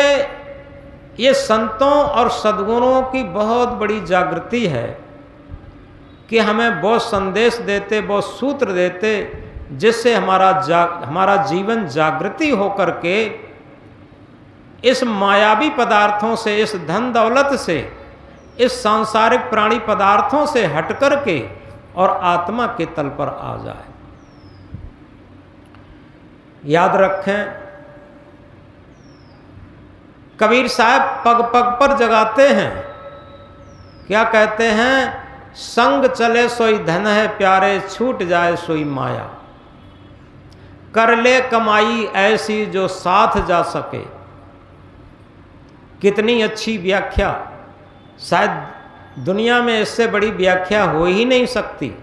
ये संतों और सद्गुणों की बहुत बड़ी जागृति है कि हमें बहुत संदेश देते, बहुत सूत्र देते, जिससे हमारा जीवन जागृति होकर के इस मायावी पदार्थों से, इस धन दौलत से, इस सांसारिक प्राणी पदार्थों से हट कर के और आत्मा के तल पर आ जाए। याद रखें, कबीर साहब पग पग पर जगाते हैं। क्या कहते हैं? संग चले सोई धन है प्यारे, छूट जाए सोई माया। कर ले कमाई ऐसी जो साथ जा सके। कितनी अच्छी व्याख्या, शायद दुनिया में इससे बड़ी व्याख्या हो ही नहीं सकती।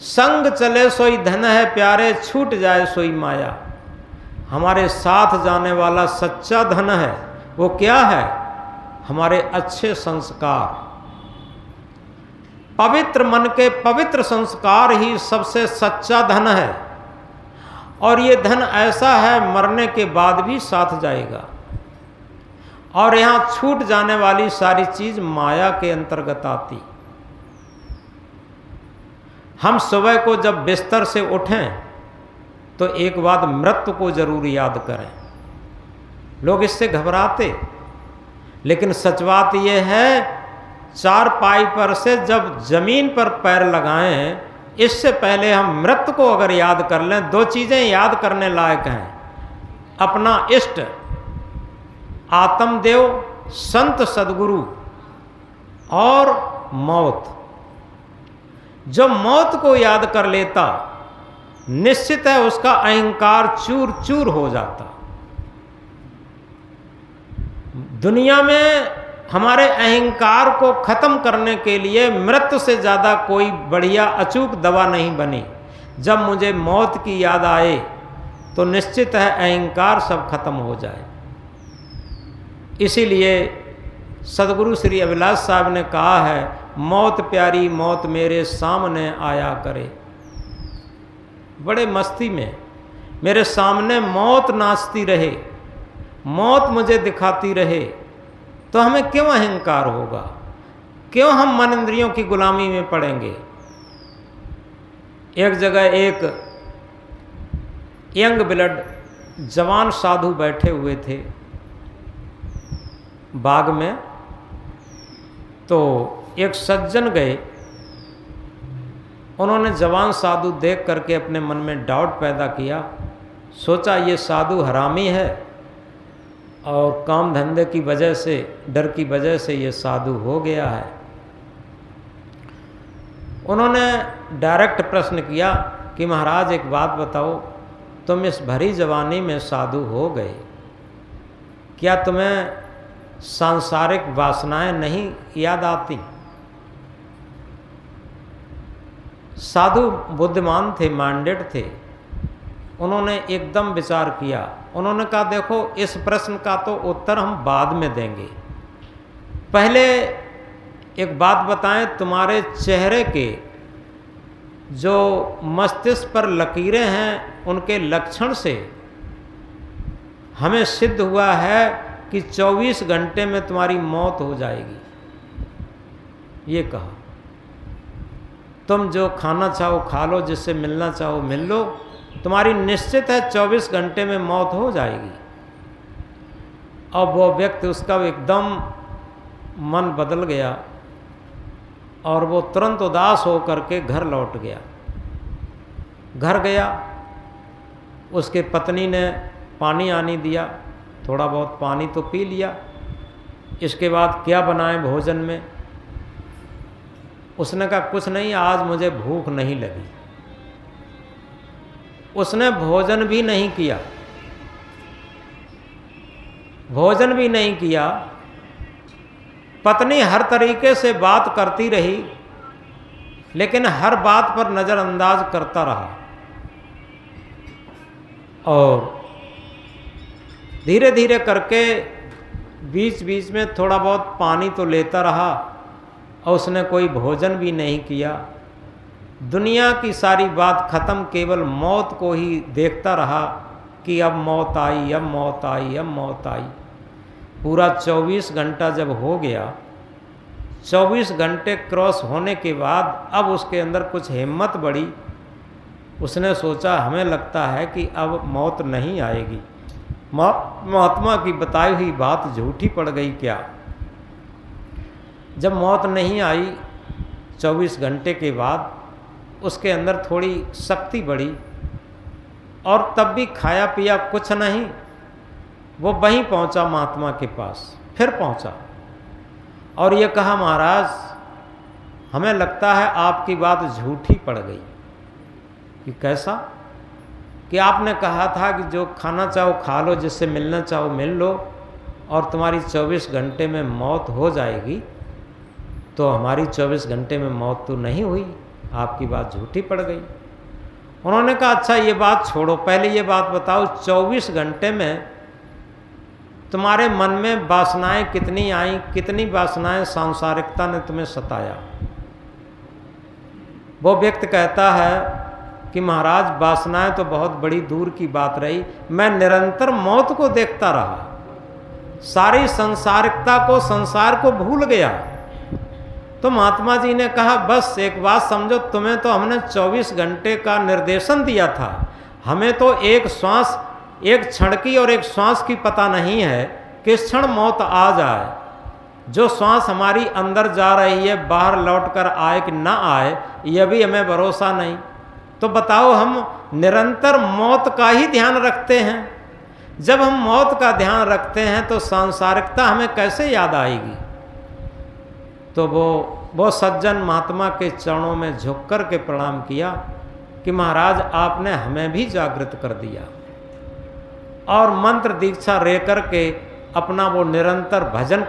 संग चले सोई धन है प्यारे, छूट जाए सोई माया। हमारे साथ जाने वाला सच्चा धन है। वो क्या है? हमारे अच्छे संस्कार। पवित्र मन के पवित्र संस्कार ही सबसे सच्चा धन है। और ये धन ऐसा है, मरने के बाद भी साथ जाएगा। और यहाँ छूट जाने वाली सारी चीज माया के अंतर्गत आती। हम सुबह को जब बिस्तर से उठें तो एक बात मृत्यु को जरूर याद करें। लोग इससे घबराते, लेकिन सच बात यह है, चारपाई पर से जब जमीन पर पैर लगाएं, इससे पहले हम मृत्यु को अगर याद कर लें, दो चीजें याद करने लायक हैं। अपना इष्ट आत्मदेव संत सदगुरु और मौत। जो मौत को याद कर लेता, निश्चित है उसका अहंकार चूर चूर हो जाता। दुनिया में हमारे अहंकार को खत्म करने के लिए मृत्यु से ज्यादा कोई बढ़िया अचूक दवा नहीं बनी। जब मुझे मौत की याद आए तो निश्चित है अहंकार सब खत्म हो जाए। इसीलिए सदगुरु श्री अभिलाष साहब ने कहा है, मौत प्यारी मौत मेरे सामने आया करे। बड़े मस्ती में मेरे सामने मौत नाचती रहे, मौत मुझे दिखाती रहे, तो हमें क्यों अहंकार होगा? क्यों हम मन इंद्रियों की गुलामी में पड़ेंगे? एक जगह एक यंग ब्लड जवान साधु बैठे हुए थे बाग में। तो एक सज्जन गए, उन्होंने जवान साधु देख करके अपने मन में डाउट पैदा किया। सोचा ये साधु हरामी है और काम धंधे की वजह से, डर की वजह से ये साधु हो गया है। उन्होंने डायरेक्ट प्रश्न किया कि महाराज एक बात बताओ, तुम इस भरी जवानी में साधु हो गए, क्या तुम्हें सांसारिक वासनाएं नहीं याद आती? साधु बुद्धिमान थे, माइंडेड थे। उन्होंने एकदम विचार किया। उन्होंने कहा देखो, इस प्रश्न का तो उत्तर हम बाद में देंगे, पहले एक बात बताएं, तुम्हारे चेहरे के जो मस्तिष्क पर लकीरें हैं उनके लक्षण से हमें सिद्ध हुआ है कि 24 घंटे में तुम्हारी मौत हो जाएगी। ये कहा, तुम जो खाना चाहो खा लो, जिससे मिलना चाहो मिल लो, तुम्हारी निश्चित है 24 घंटे में मौत हो जाएगी। और वो व्यक्ति उसका एकदम मन बदल गया और वो तुरंत उदास होकर के घर लौट गया। घर गया, उसके पत्नी ने पानी आनी दिया, थोड़ा बहुत पानी तो पी लिया। इसके बाद क्या बनाएं भोजन में? उसने कहा कुछ नहीं, आज मुझे भूख नहीं लगी। उसने भोजन भी नहीं किया, भोजन भी नहीं किया। पत्नी हर तरीके से बात करती रही, लेकिन हर बात पर नज़रअंदाज करता रहा और धीरे धीरे करके बीच बीच में थोड़ा बहुत पानी तो लेता रहा और उसने कोई भोजन भी नहीं किया। दुनिया की सारी बात ख़त्म, केवल मौत को ही देखता रहा कि अब मौत आई, अब मौत आई, अब मौत आई। पूरा 24 घंटा जब हो गया, 24 घंटे क्रॉस होने के बाद अब उसके अंदर कुछ हिम्मत बढ़ी। उसने सोचा हमें लगता है कि अब मौत नहीं आएगी, महात्मा की बताई हुई बात झूठी पड़ गई क्या। जब मौत नहीं आई 24 घंटे के बाद, उसके अंदर थोड़ी शक्ति बढ़ी और तब भी खाया पिया कुछ नहीं। वो वहीं पहुंचा महात्मा के पास, फिर पहुंचा और ये कहा महाराज हमें लगता है आपकी बात झूठी पड़ गई। कि कैसा? कि आपने कहा था कि जो खाना चाहो खा लो, जिससे मिलना चाहो मिल लो और तुम्हारी 24 घंटे में मौत हो जाएगी। तो हमारी 24 घंटे में मौत तो नहीं हुई, आपकी बात झूठी पड़ गई। उन्होंने कहा अच्छा ये बात छोड़ो, पहले ये बात बताओ 24 घंटे में तुम्हारे मन में वासनाएं कितनी आई, कितनी वासनाएं सांसारिकता ने तुम्हें सताया? वो व्यक्ति कहता है कि महाराज वासनाएं तो बहुत बड़ी दूर की बात रही, मैं निरंतर मौत को देखता रहा, सारी संसारिकता को, संसार को भूल गया। तो महात्मा जी ने कहा बस एक बात समझो, तुम्हें तो हमने 24 घंटे का निर्देशन दिया था, हमें तो एक श्वास, एक क्षण की और एक श्वास की पता नहीं है किस क्षण मौत आ जाए। जो श्वास हमारी अंदर जा रही है बाहर लौट कर आए कि ना आए, यह भी हमें भरोसा नहीं। तो बताओ हम निरंतर मौत का ही ध्यान रखते हैं। जब हम मौत का ध्यान रखते हैं तो सांसारिकता हमें कैसे याद आएगी? तो वो सज्जन महात्मा के चरणों में झुक कर के प्रणाम किया कि महाराज आपने हमें भी जागृत कर दिया। और मंत्र दीक्षा ले करके अपना वो निरंतर भजन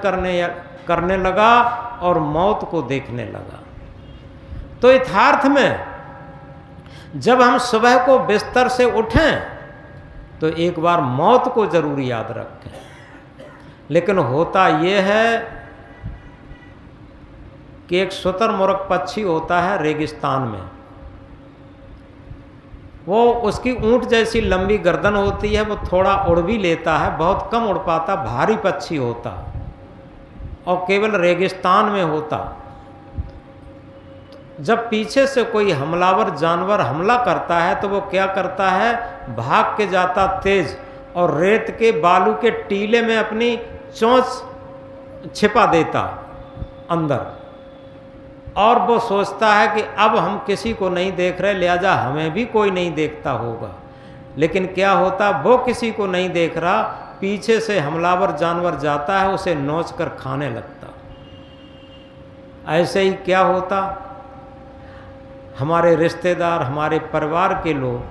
करने लगा और मौत को देखने लगा। तो यथार्थ में जब हम सुबह को बिस्तर से उठें तो एक बार मौत को जरूर याद रखें। लेकिन होता यह है कि एक शुतुरमुर्ग पक्षी होता है रेगिस्तान में, वो उसकी ऊंट जैसी लंबी गर्दन होती है, वो थोड़ा उड़ भी लेता है, बहुत कम उड़ पाता, भारी पक्षी होता और केवल रेगिस्तान में होता। जब पीछे से कोई हमलावर जानवर हमला करता है तो वो क्या करता है, भाग के जाता तेज और रेत के बालू के टीले में अपनी चोंच छिपा देता अंदर, और वो सोचता है कि अब हम किसी को नहीं देख रहे, लिहाजा हमें भी कोई नहीं देखता होगा। लेकिन क्या होता, वो किसी को नहीं देख रहा, पीछे से हमलावर जानवर जाता है, उसे नोच कर खाने लगता। ऐसे ही क्या होता, हमारे रिश्तेदार, हमारे परिवार के लोग,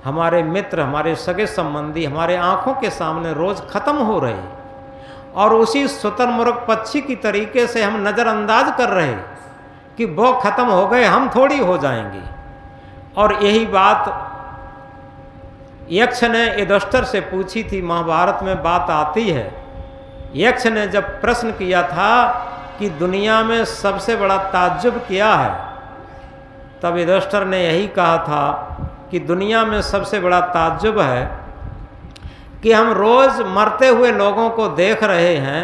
हमारे मित्र, हमारे सगे संबंधी हमारे आंखों के सामने रोज खत्म हो रहे, और उसी शुतुरमुर्ग पक्षी की तरीके से हम नज़रअंदाज कर रहे कि वो खत्म हो गए, हम थोड़ी हो जाएंगे। और यही बात यक्ष ने युधिष्ठिर से पूछी थी, महाभारत में बात आती है। यक्ष ने जब प्रश्न किया था कि दुनिया में सबसे बड़ा ताज्जुब क्या है, तब युधिष्ठिर ने यही कहा था कि दुनिया में सबसे बड़ा ताज्जुब है कि हम रोज़ मरते हुए लोगों को देख रहे हैं,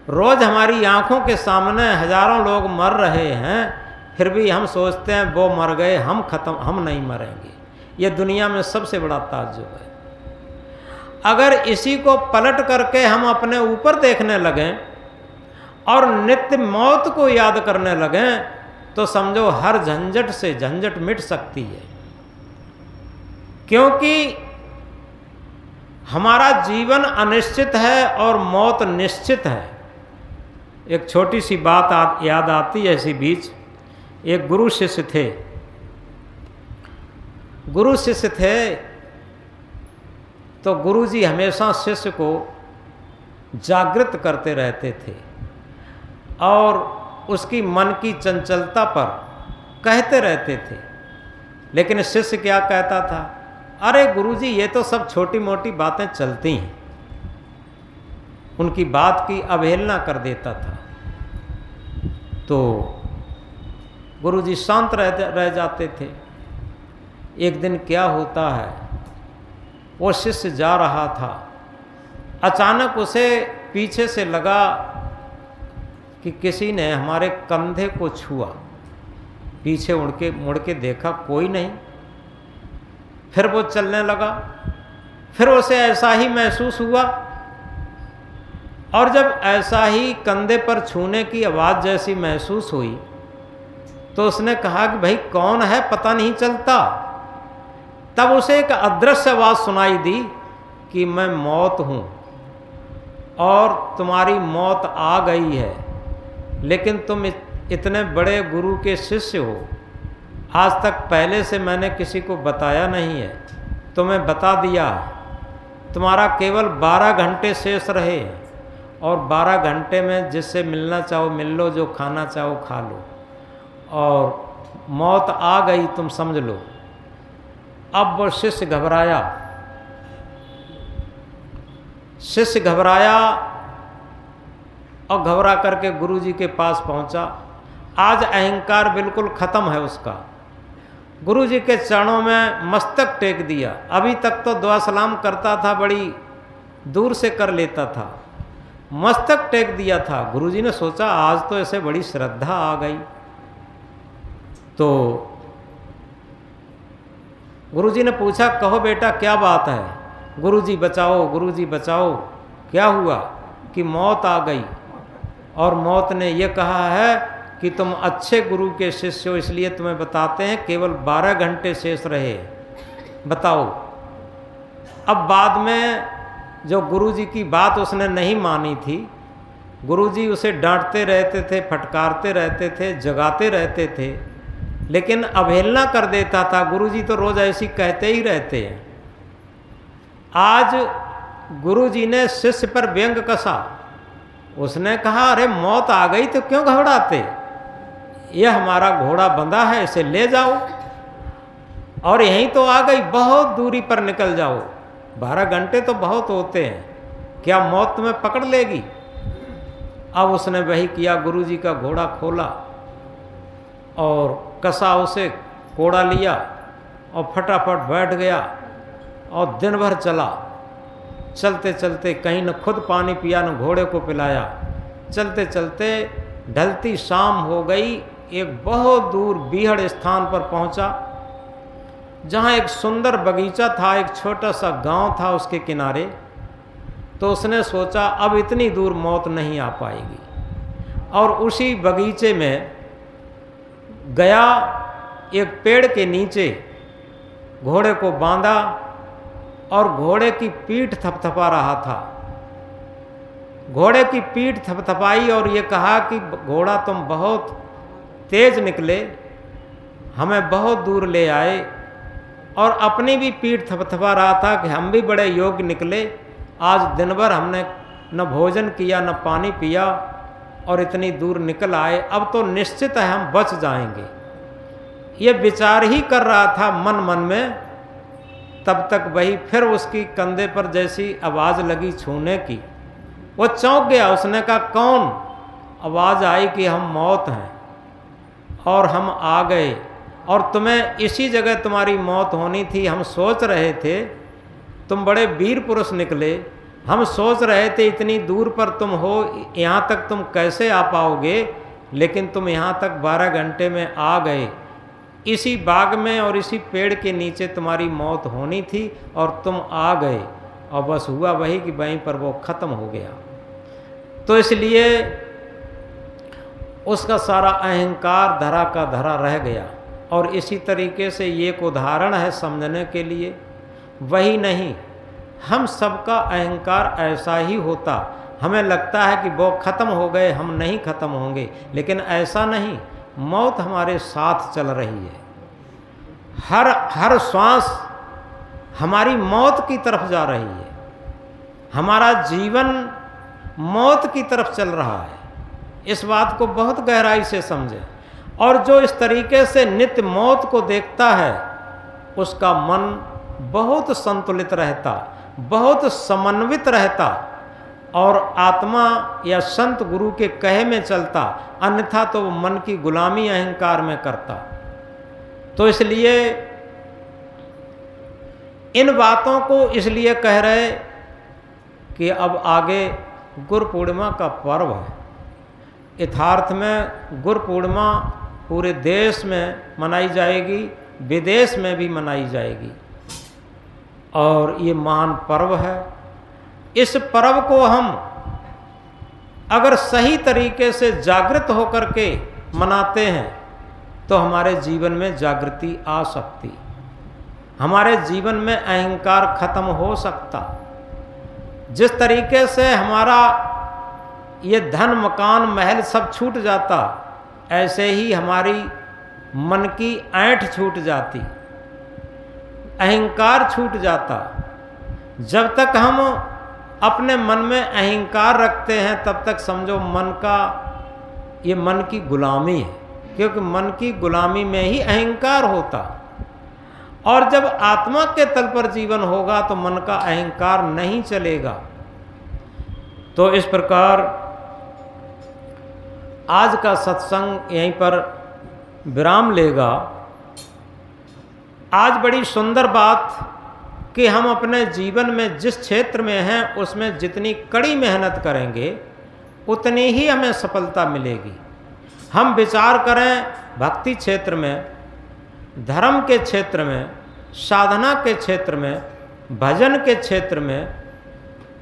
रोज़ हमारी आंखों के सामने हजारों लोग मर रहे हैं, फिर भी हम सोचते हैं वो मर गए, हम नहीं मरेंगे। ये दुनिया में सबसे बड़ा ताज्जुब है। अगर इसी को पलट करके हम अपने ऊपर देखने लगें और नित्य मौत को याद करने लगें तो समझो हर झंझट से झंझट मिट सकती है। क्योंकि हमारा जीवन अनिश्चित है और मौत निश्चित है। एक छोटी सी बात याद आती है इसी बीच। एक गुरु शिष्य थे तो गुरुजी हमेशा शिष्य को जागृत करते रहते थे और उसकी मन की चंचलता पर कहते रहते थे। लेकिन शिष्य क्या कहता था, अरे गुरुजी ये तो सब छोटी मोटी बातें चलती हैं। उनकी बात की अवहेलना कर देता था। तो गुरुजी शांत रह जाते थे। एक दिन क्या होता है, वो शिष्य जा रहा था, अचानक उसे पीछे से लगा कि किसी ने हमारे कंधे को छुआ। पीछे मुड़ के देखा, कोई नहीं। फिर वो चलने लगा। फिर उसे ऐसा ही महसूस हुआ और जब ऐसा ही कंधे पर छूने की आवाज़ जैसी महसूस हुई तो उसने कहा कि भाई कौन है, पता नहीं चलता। तब उसे एक अदृश्य आवाज़ सुनाई दी कि मैं मौत हूँ और तुम्हारी मौत आ गई है, लेकिन तुम इतने बड़े गुरु के शिष्य हो, आज तक पहले से मैंने किसी को बताया नहीं है, तुम्हें बता दिया। तुम्हारा केवल 12 घंटे शेष रहे और 12 घंटे में जिससे मिलना चाहो मिल लो, जो खाना चाहो खा लो, और मौत आ गई तुम समझ लो। अब वो शिष्य घबराया और घबरा करके गुरुजी के पास पहुंचा। आज अहंकार बिल्कुल ख़त्म है उसका। गुरुजी के चरणों में मस्तक टेक दिया। अभी तक तो दुआ सलाम करता था, बड़ी दूर से कर लेता था। मस्तक टेक दिया था। गुरुजी ने सोचा आज तो ऐसे बड़ी श्रद्धा आ गई। तो गुरुजी ने पूछा, कहो बेटा क्या बात है। गुरुजी बचाओ, गुरुजी बचाओ। क्या हुआ? कि मौत आ गई और मौत ने यह कहा है कि तुम अच्छे गुरु के शिष्य हो, इसलिए तुम्हें बताते हैं केवल 12 घंटे शेष रहे, बताओ। अब बाद में जो गुरुजी की बात उसने नहीं मानी थी, गुरुजी उसे डांटते रहते थे, फटकारते रहते थे, जगाते रहते थे, लेकिन अवहेलना कर देता था। गुरुजी तो रोज़ ऐसी कहते ही रहते हैं। आज गुरुजी ने शिष्य पर व्यंग कसा। उसने कहा, अरे मौत आ गई तो क्यों घबराते, यह हमारा घोड़ा बंधा है, इसे ले जाओ और यहीं तो आ गई, बहुत दूरी पर निकल जाओ। 12 घंटे तो बहुत होते हैं, क्या मौत तुम्हें पकड़ लेगी? अब उसने वही किया। गुरुजी का घोड़ा खोला और कसा, उसे कोड़ा लिया और फटाफट बैठ गया और दिन भर चला। चलते चलते कहीं न खुद पानी पिया न घोड़े को पिलाया। चलते चलते ढलती शाम हो गई। एक बहुत दूर बीहड़ स्थान पर पहुंचा, जहां एक सुंदर बगीचा था, एक छोटा सा गांव था उसके किनारे। तो उसने सोचा अब इतनी दूर मौत नहीं आ पाएगी, और उसी बगीचे में गया। एक पेड़ के नीचे घोड़े को बांधा और घोड़े की पीठ थपथपा रहा था। घोड़े की पीठ थपथपाई और ये कहा कि घोड़ा तुम बहुत तेज निकले, हमें बहुत दूर ले आए, और अपनी भी पीठ थपथपा रहा था कि हम भी बड़े योग्य निकले। आज दिन भर हमने न भोजन किया न पानी पिया और इतनी दूर निकल आए, अब तो निश्चित है हम बच जाएंगे। ये विचार ही कर रहा था मन मन में। तब तक वही फिर उसकी कंधे पर जैसी आवाज़ लगी छूने की, वो चौंक गया। उसने कहा, कौन? आवाज़ आई कि हम मौत हैं और हम आ गए, और तुम्हें इसी जगह तुम्हारी मौत होनी थी। हम सोच रहे थे तुम बड़े वीर पुरुष निकले, हम सोच रहे थे इतनी दूर पर तुम हो, यहाँ तक तुम कैसे आ पाओगे, लेकिन तुम यहाँ तक 12 घंटे में आ गए। इसी बाग में और इसी पेड़ के नीचे तुम्हारी मौत होनी थी और तुम आ गए। और बस हुआ वही कि वहीं पर वो ख़त्म हो गया। तो इसलिए उसका सारा अहंकार धरा का धरा रह गया। और इसी तरीके से ये एक उदाहरण है समझने के लिए। वही नहीं, हम सबका अहंकार ऐसा ही होता। हमें लगता है कि वो ख़त्म हो गए, हम नहीं ख़त्म होंगे, लेकिन ऐसा नहीं। मौत हमारे साथ चल रही है। हर श्वास हमारी मौत की तरफ जा रही है। हमारा जीवन मौत की तरफ चल रहा है। इस बात को बहुत गहराई से समझें। और जो इस तरीके से नित्य मौत को देखता है, उसका मन बहुत संतुलित रहता, बहुत समन्वित रहता और आत्मा या संत गुरु के कहे में चलता, अन्यथा तो वो मन की गुलामी अहंकार में करता। तो इसलिए इन बातों को इसलिए कह रहे कि अब आगे गुरु पूर्णिमा का पर्व है। यथार्थ में गुरु पूर्णिमा पूरे देश में मनाई जाएगी, विदेश में भी मनाई जाएगी और ये महान पर्व है। इस पर्व को हम अगर सही तरीके से जागृत होकर के मनाते हैं तो हमारे जीवन में जागृति आ सकती, हमारे जीवन में अहंकार खत्म हो सकता। जिस तरीके से हमारा ये धन मकान महल सब छूट जाता, ऐसे ही हमारी मन की ऐंठ छूट जाती, अहंकार छूट जाता। जब तक हम अपने मन में अहंकार रखते हैं तब तक समझो मन का ये मन की गुलामी है, क्योंकि मन की गुलामी में ही अहंकार होता। और जब आत्मा के तल पर जीवन होगा तो मन का अहंकार नहीं चलेगा। तो इस प्रकार आज का सत्संग यहीं पर विराम लेगा। आज बड़ी सुंदर बात कि हम अपने जीवन में जिस क्षेत्र में हैं उसमें जितनी कड़ी मेहनत करेंगे उतनी ही हमें सफलता मिलेगी। हम विचार करें भक्ति क्षेत्र में, धर्म के क्षेत्र में, साधना के क्षेत्र में, भजन के क्षेत्र में,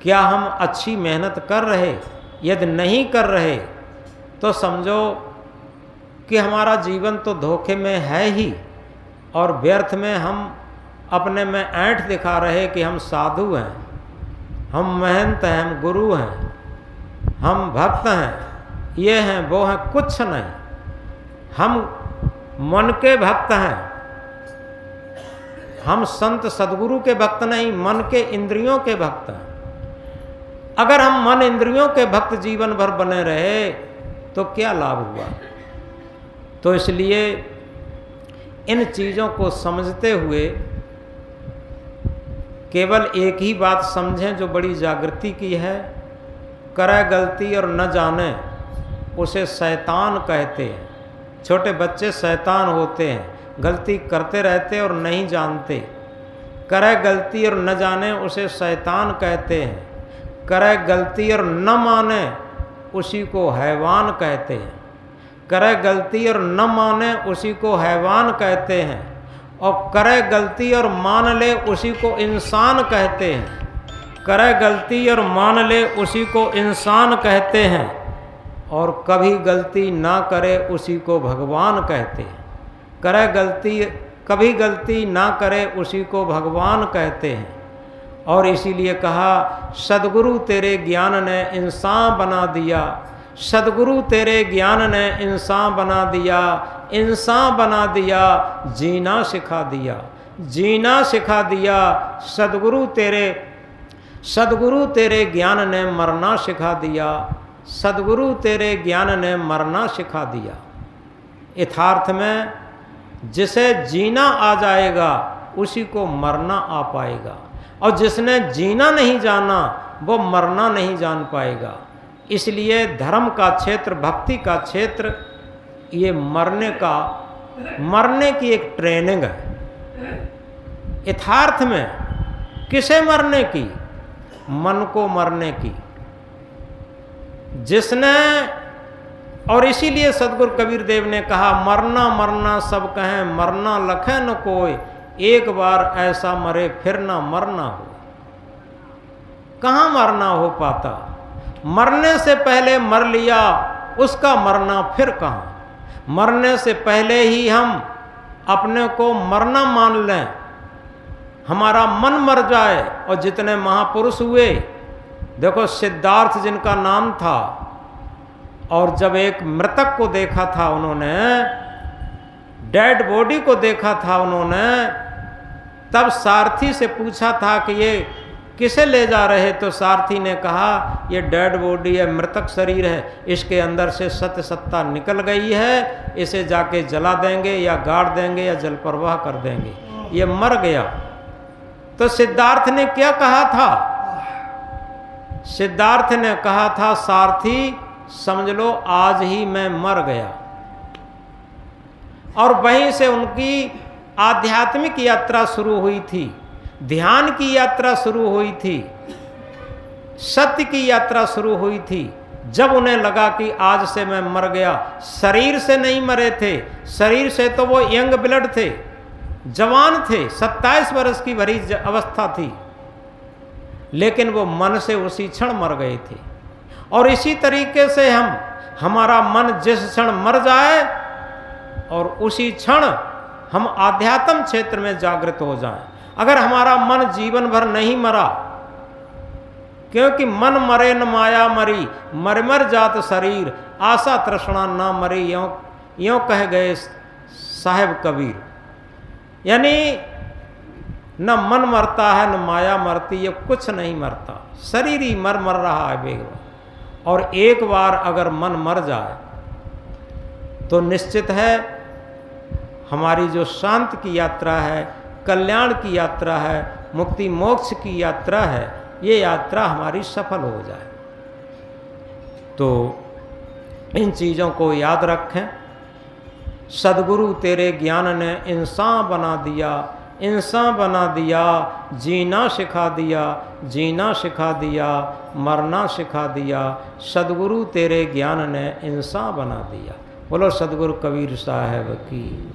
क्या हम अच्छी मेहनत कर रहे? यदि नहीं कर रहे तो समझो कि हमारा जीवन तो धोखे में है ही, और व्यर्थ में हम अपने में ऐंठ दिखा रहे कि हम साधु हैं, हम महंत हैं, हम गुरु हैं, हम भक्त हैं, ये हैं वो हैं। कुछ नहीं, हम मन के भक्त हैं, हम संत सदगुरु के भक्त नहीं, मन के इंद्रियों के भक्त हैं। अगर हम मन इंद्रियों के भक्त जीवन भर बने रहे तो क्या लाभ हुआ? तो इसलिए इन चीज़ों को समझते हुए केवल एक ही बात समझें जो बड़ी जागृति की है। करे गलती और न जाने उसे शैतान कहते हैं। छोटे बच्चे शैतान होते हैं, गलती करते रहते और नहीं जानते। करे गलती और न जाने उसे शैतान कहते हैं। करे गलती और न माने उसी को हैवान कहते हैं। करे गलती और न माने उसी को हैवान कहते हैं। और करे गलती और मान ले उसी को इंसान कहते हैं। करे गलती और मान ले उसी को इंसान कहते हैं। और कभी गलती ना करे उसी को भगवान कहते हैं। करे गलती, कभी गलती ना करे उसी को भगवान कहते हैं। और इसीलिए कहा सदगुरु तेरे ज्ञान ने इंसान बना दिया, सदगुरु तेरे ज्ञान ने इंसान बना दिया, इंसान बना दिया, जीना सिखा दिया, जीना सिखा दिया। सदगुरु तेरे ज्ञान ने मरना सिखा दिया, सदगुरु तेरे ज्ञान ने मरना सिखा दिया। यथार्थ में जिसे जीना आ जाएगा उसी को मरना आ पाएगा, और जिसने जीना नहीं जाना वो मरना नहीं जान पाएगा। इसलिए धर्म का क्षेत्र, भक्ति का क्षेत्र, ये मरने की एक ट्रेनिंग है। यथार्थ में किसे मरने की? मन को मरने की। जिसने, और इसीलिए सदगुरु कबीर देव ने कहा मरना मरना सब कहें, मरना लखे न कोई, एक बार ऐसा मरे फिर ना मरना हो। कहाँ मरना हो पाता। मरने से पहले मर लिया, उसका मरना फिर कहाँ। मरने से पहले ही हम अपने को मरना मान लें, हमारा मन मर जाए। और जितने महापुरुष हुए, देखो सिद्धार्थ जिनका नाम था, और जब एक मृतक को देखा था उन्होंने, डेड बॉडी को देखा था उन्होंने, तब सारथी से पूछा था कि ये किसे ले जा रहे। तो सारथी ने कहा ये डेड बॉडी है, मृतक शरीर है, इसके अंदर से सत्य सत्ता निकल गई है, इसे जाके जला देंगे या गाड़ देंगे या जल प्रवाह कर देंगे, ये मर गया। तो सिद्धार्थ ने क्या कहा था? सिद्धार्थ ने कहा था सारथी समझ लो आज ही मैं मर गया। और वहीं से उनकी आध्यात्मिक यात्रा शुरू हुई थी, ध्यान की यात्रा शुरू हुई थी, सत्य की यात्रा शुरू हुई थी। जब उन्हें लगा कि आज से मैं मर गया, शरीर से नहीं मरे थे, शरीर से तो वो यंग ब्लड थे, जवान थे, 27 वर्ष की भरी अवस्था थी, लेकिन वो मन से उसी क्षण मर गए थे। और इसी तरीके से हमारा मन जिस क्षण मर जाए और उसी क्षण हम आध्यात्म क्षेत्र में जागृत हो जाएं। अगर हमारा मन जीवन भर नहीं मरा, क्योंकि मन मरे न माया मरी, मर मर जात शरीर, आशा तृष्णा ना मरी, यों कह गए साहेब कबीर। यानी न मन मरता है न माया मरती, ये कुछ नहीं मरता, शरीर ही मर रहा है बेगवा। और एक बार अगर मन मर जाए तो निश्चित है हमारी जो शांति की यात्रा है, कल्याण की यात्रा है, मुक्ति मोक्ष की यात्रा है, ये यात्रा हमारी सफल हो जाए। तो इन चीज़ों को याद रखें। सदगुरु तेरे ज्ञान ने इंसान बना दिया, इंसान बना दिया, जीना सिखा दिया, जीना सिखा दिया, मरना सिखा दिया। सदगुरु तेरे ज्ञान ने इंसान बना दिया। बोलो सदगुरु कबीर साहब की।